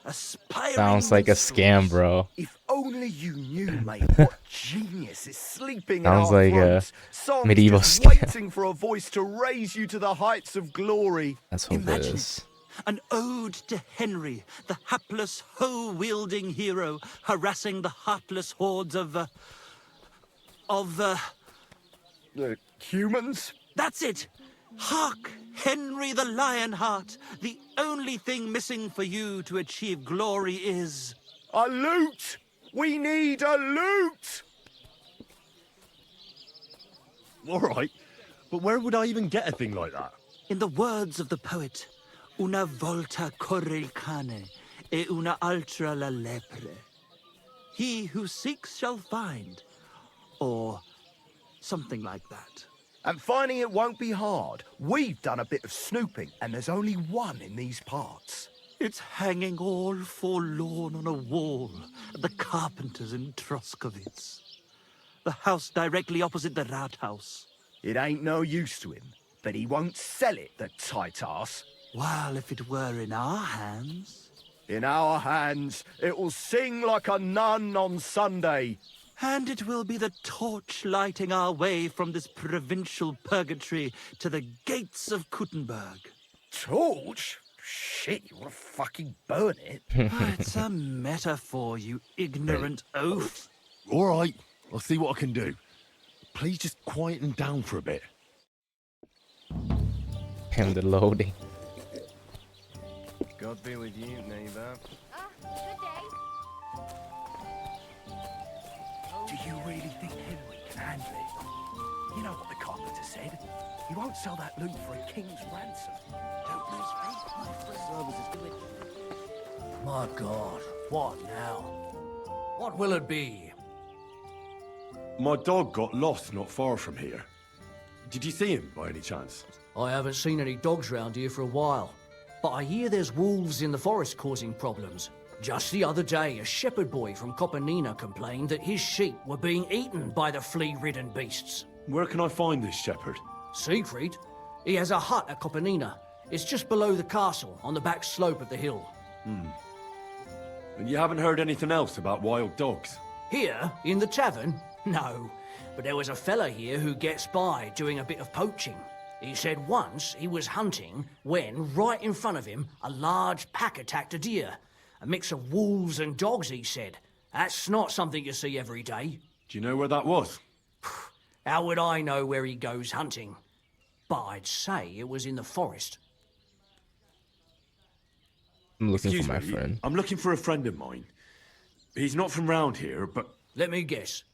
Aspiring Sounds like a scam, bro. If only you knew, mate, what genius is sleeping Sounds in our like a throats. Songs medieval just scam. waiting for a voice to raise you to the heights of glory. Let's hope it is. An ode to Henry, the hapless, hoe-wielding hero, harassing the heartless hordes of humans? That's it! Hark, Henry the Lionheart! The only thing missing for you to achieve glory is... a loot! We need a loot! All right, but where would I even get a thing like that? In the words of the poet, una volta corre il cane, e una altra la lepre. He who seeks shall find, or something like that. And finding it won't be hard. We've done a bit of snooping, and there's only one in these parts. It's hanging all forlorn on a wall at the carpenter's in Troskowitz. The house directly opposite the Rathaus. It ain't no use to him, but he won't sell it, the tight ass. Well, if it were in our hands... In our hands, it will sing like a nun on Sunday. And it will be the torch lighting our way from this provincial purgatory to the gates of Kuttenberg. Torch? Shit, you want to fucking burn it? It's a metaphor, you ignorant oaf. All right, I'll see what I can do. Please just quieten down for a bit. And the loading. God be with you, neighbor. Do you really think Henry can handle it? You know what the carpenter said. He won't sell that loot for a king's ransom. Don't lose faith, my friend. My God, what now? What will it be? My dog got lost not far from here. Did you see him by any chance? I haven't seen any dogs round here for a while, but I hear there's wolves in the forest causing problems. Just the other day, a shepherd boy from Kopanina complained that his sheep were being eaten by the flea-ridden beasts. Where can I find this shepherd? Siegfried? He has a hut at Kopanina. It's just below the castle, on the back slope of the hill. And you haven't heard anything else about wild dogs? Here, in the tavern? No. But there was a fella here who gets by doing a bit of poaching. He said once he was hunting when, right in front of him, a large pack attacked a deer. A mix of wolves and dogs, he said. That's not something you see every day. Do you know where that was? How would I know where he goes hunting? But I'd say it was in the forest. I'm looking Excuse for my me, friend. I'm looking for a friend of mine. He's not from round here, but... Let me guess.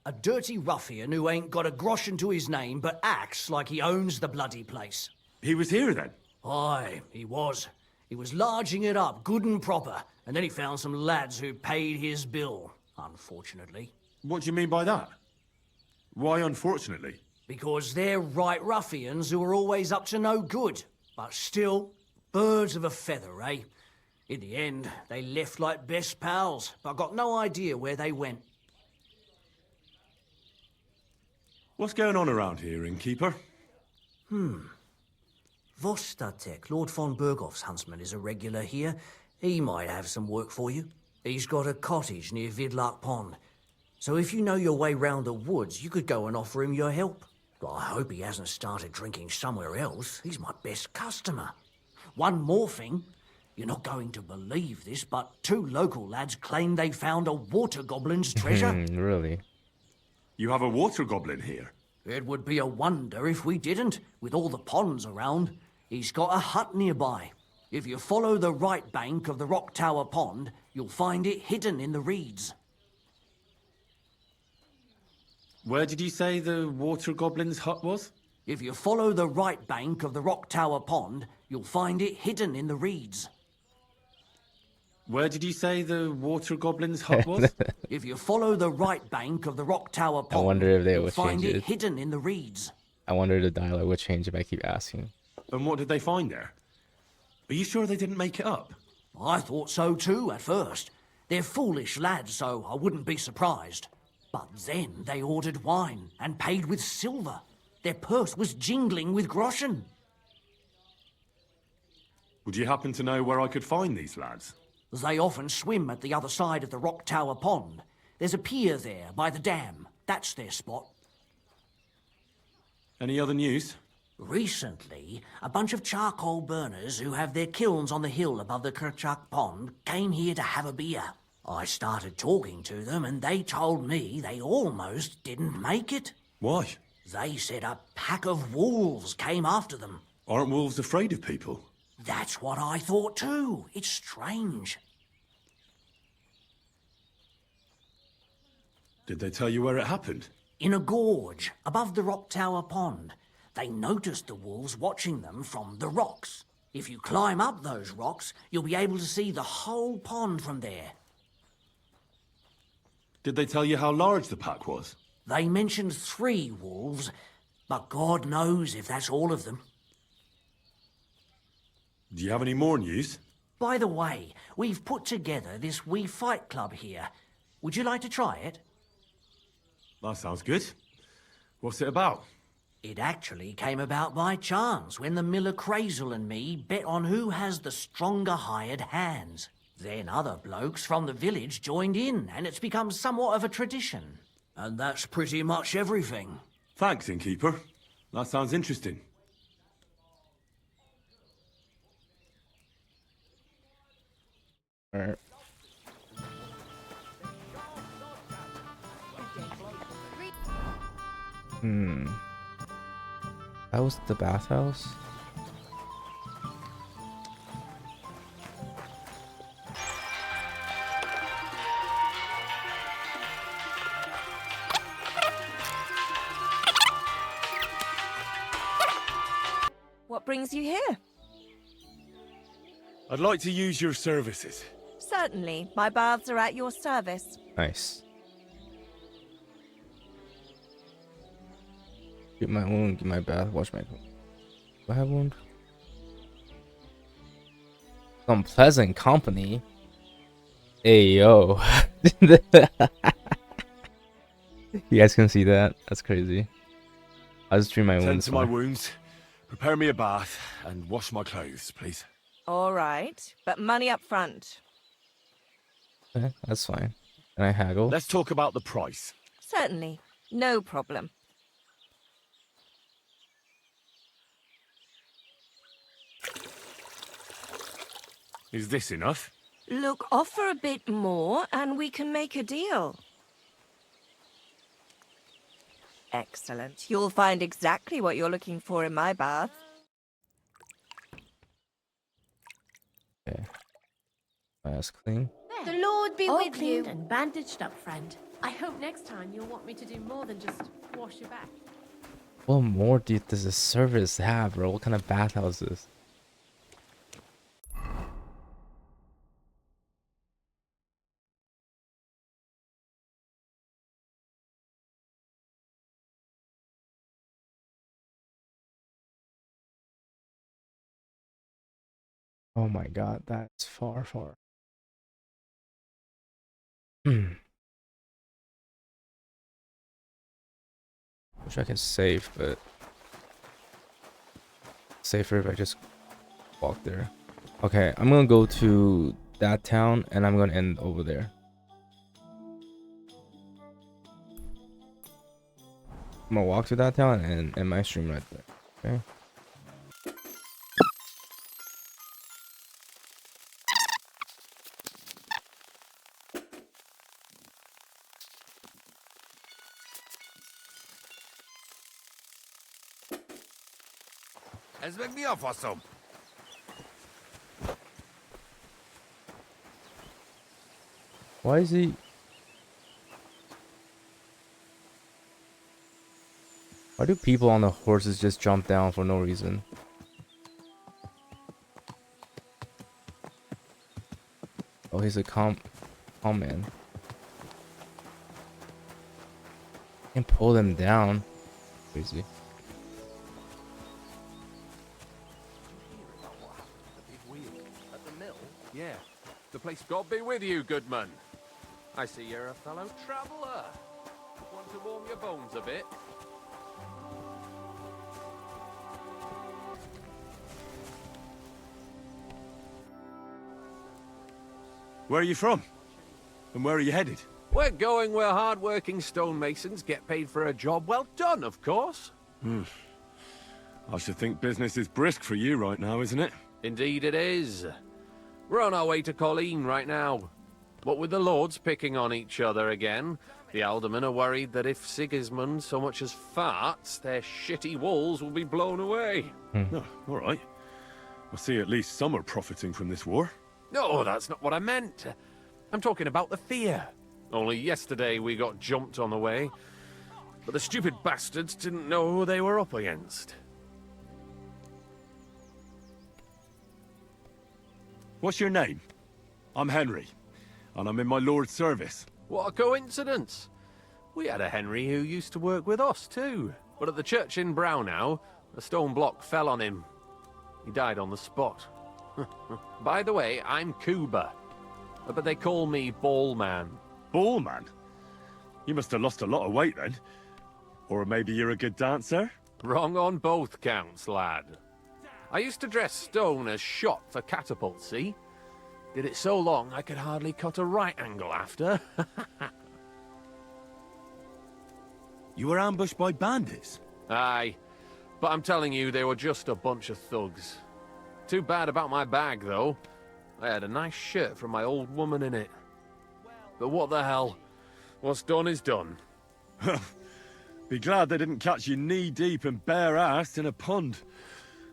A dirty ruffian who ain't got a groschen to his name but acts like he owns the bloody place. He was here then? Aye, he was. He was larging it up good and proper, and then he found some lads who paid his bill, unfortunately. What do you mean by that? Why unfortunately? Because they're right ruffians who are always up to no good. But still, birds of a feather, eh? In the end, they left like best pals, but I got no idea where they went. What's going on around here, innkeeper? Vostatek, Lord von Berghoff's huntsman, is a regular here. He might have some work for you. He's got a cottage near Vidlark Pond. So if you know your way round the woods, you could go and offer him your help. But I hope he hasn't started drinking somewhere else. He's my best customer. One more thing. You're not going to believe this, but 2 local lads claim they found a water goblin's treasure. Really? You have a water goblin here? It would be a wonder if we didn't, with all the ponds around. He's got a hut nearby. If you follow the right bank of the Rock Tower Pond, you'll find it hidden in the reeds. Where did you say the water goblin's hut was? If you follow the right bank of the Rock Tower Pond, you'll find it hidden in the reeds. Where did you say the water goblin's hut was? If you follow the right bank of the Rock Tower Pond, I wonder if they you'll would find change it it. hidden in the reeds. I wonder if the dialogue would change if I keep asking. And what did they find there? Are you sure they didn't make it up? I thought so too at first. They're foolish lads, so I wouldn't be surprised. But then they ordered wine and paid with silver. Their purse was jingling with groschen. Would you happen to know where I could find these lads? They often swim at the other side of the Rock Tower Pond. There's a pier there by the dam. That's their spot. Any other news? Recently, a bunch of charcoal burners who have their kilns on the hill above the Kerchak Pond came here to have a beer. I started talking to them and they told me they almost didn't make it. Why? They said a pack of wolves came after them. Aren't wolves afraid of people? That's what I thought too. It's strange. Did they tell you where it happened? In a gorge, above the Rock Tower Pond. They noticed the wolves watching them from the rocks. If you climb up those rocks, you'll be able to see the whole pond from there. Did they tell you how large the pack was? They mentioned 3 wolves, but God knows if that's all of them. Do you have any more news? By the way, we've put together this wee fight club here. Would you like to try it? That sounds good. What's it about? It actually came about by chance when the miller Crazel and me bet on who has the stronger hired hands. Then other blokes from the village joined in, and it's become somewhat of a tradition. And that's pretty much everything. Thanks, innkeeper. That sounds interesting. Alright. That was the bathhouse? What brings you here? I'd like to use your services. Certainly. My baths are at your service. Nice. Get my wound, get my bath, wash my clothes. Do I have wound? Some pleasant company. Hey yo. You guys can see that? That's crazy. I'll just treat my Tend wounds. to my wounds, prepare me a bath, and wash my clothes, please. All right, but money up front. Okay, that's fine. Can I haggle? Let's talk about the price. Certainly. No problem. Is this enough? Look, offer a bit more and we can make a deal. Excellent. You'll find exactly what you're looking for in my bath. Okay. That's clean. The Lord be All with cleaned you. and bandaged up, friend. I hope next time you'll want me to do more than just wash your back. What more does this service have, bro? What kind of bathhouse is this? Oh my god, that's far, far. Wish I could save, but safer if I just walk there. Okay, I'm gonna go to that town and I'm gonna end over there. I'm gonna walk to that town and end my stream right there. Okay. Ezbek mi a faszom? Why is he? Why do people on the horses just jump down for no reason? Oh, he's a calm man. Can't pull them down. Crazy. At the mill? Yeah. The place God be with you, good man. I see you're a fellow traveller. Want to warm your bones a bit? Where are you from? And where are you headed? We're going where hard-working stonemasons get paid for a job well done, of course. I should think business is brisk for you right now, isn't it? Indeed it is. We're on our way to Colleen right now. What with the lords picking on each other again, The aldermen are worried that if Sigismund so much as farts, their shitty walls will be blown away. Oh, all right. I see at least some are profiting from this war. No, that's not what I meant. I'm talking about the fear. Only yesterday we got jumped on the way, but the stupid bastards didn't know who they were up against. What's your name? I'm Henry, and I'm in my lord's service. What a coincidence. We had a Henry who used to work with us too, but at the church in Brownhow, a stone block fell on him. He died on the spot. By the way, I'm Cuba, but they call me Ballman. Ballman? You must have lost a lot of weight then. Or maybe you're a good dancer? Wrong on both counts, lad. I used to dress stone as shot for catapult, see? Did it so long I could hardly cut a right angle after. You were ambushed by bandits? Aye, but I'm telling you, they were just a bunch of thugs. Too bad about my bag, though. I had a nice shirt from my old woman in it. But what the hell? What's done is done. Be glad they didn't catch you knee-deep and bare-assed in a pond.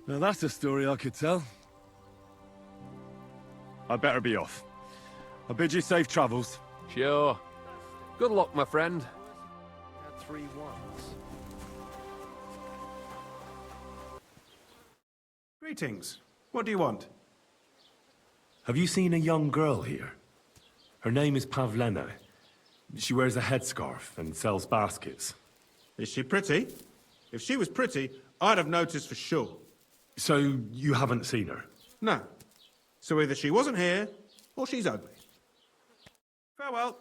Now that's a story I could tell. I better be off. I bid you safe travels. Sure. Good luck, my friend. 3 ones. Greetings. What do you want? Have you seen a young girl here? Her name is Pavlena. She wears a headscarf and sells baskets. Is she pretty? If she was pretty, I'd have noticed for sure. So you haven't seen her? No. So either she wasn't here, or she's ugly. Farewell.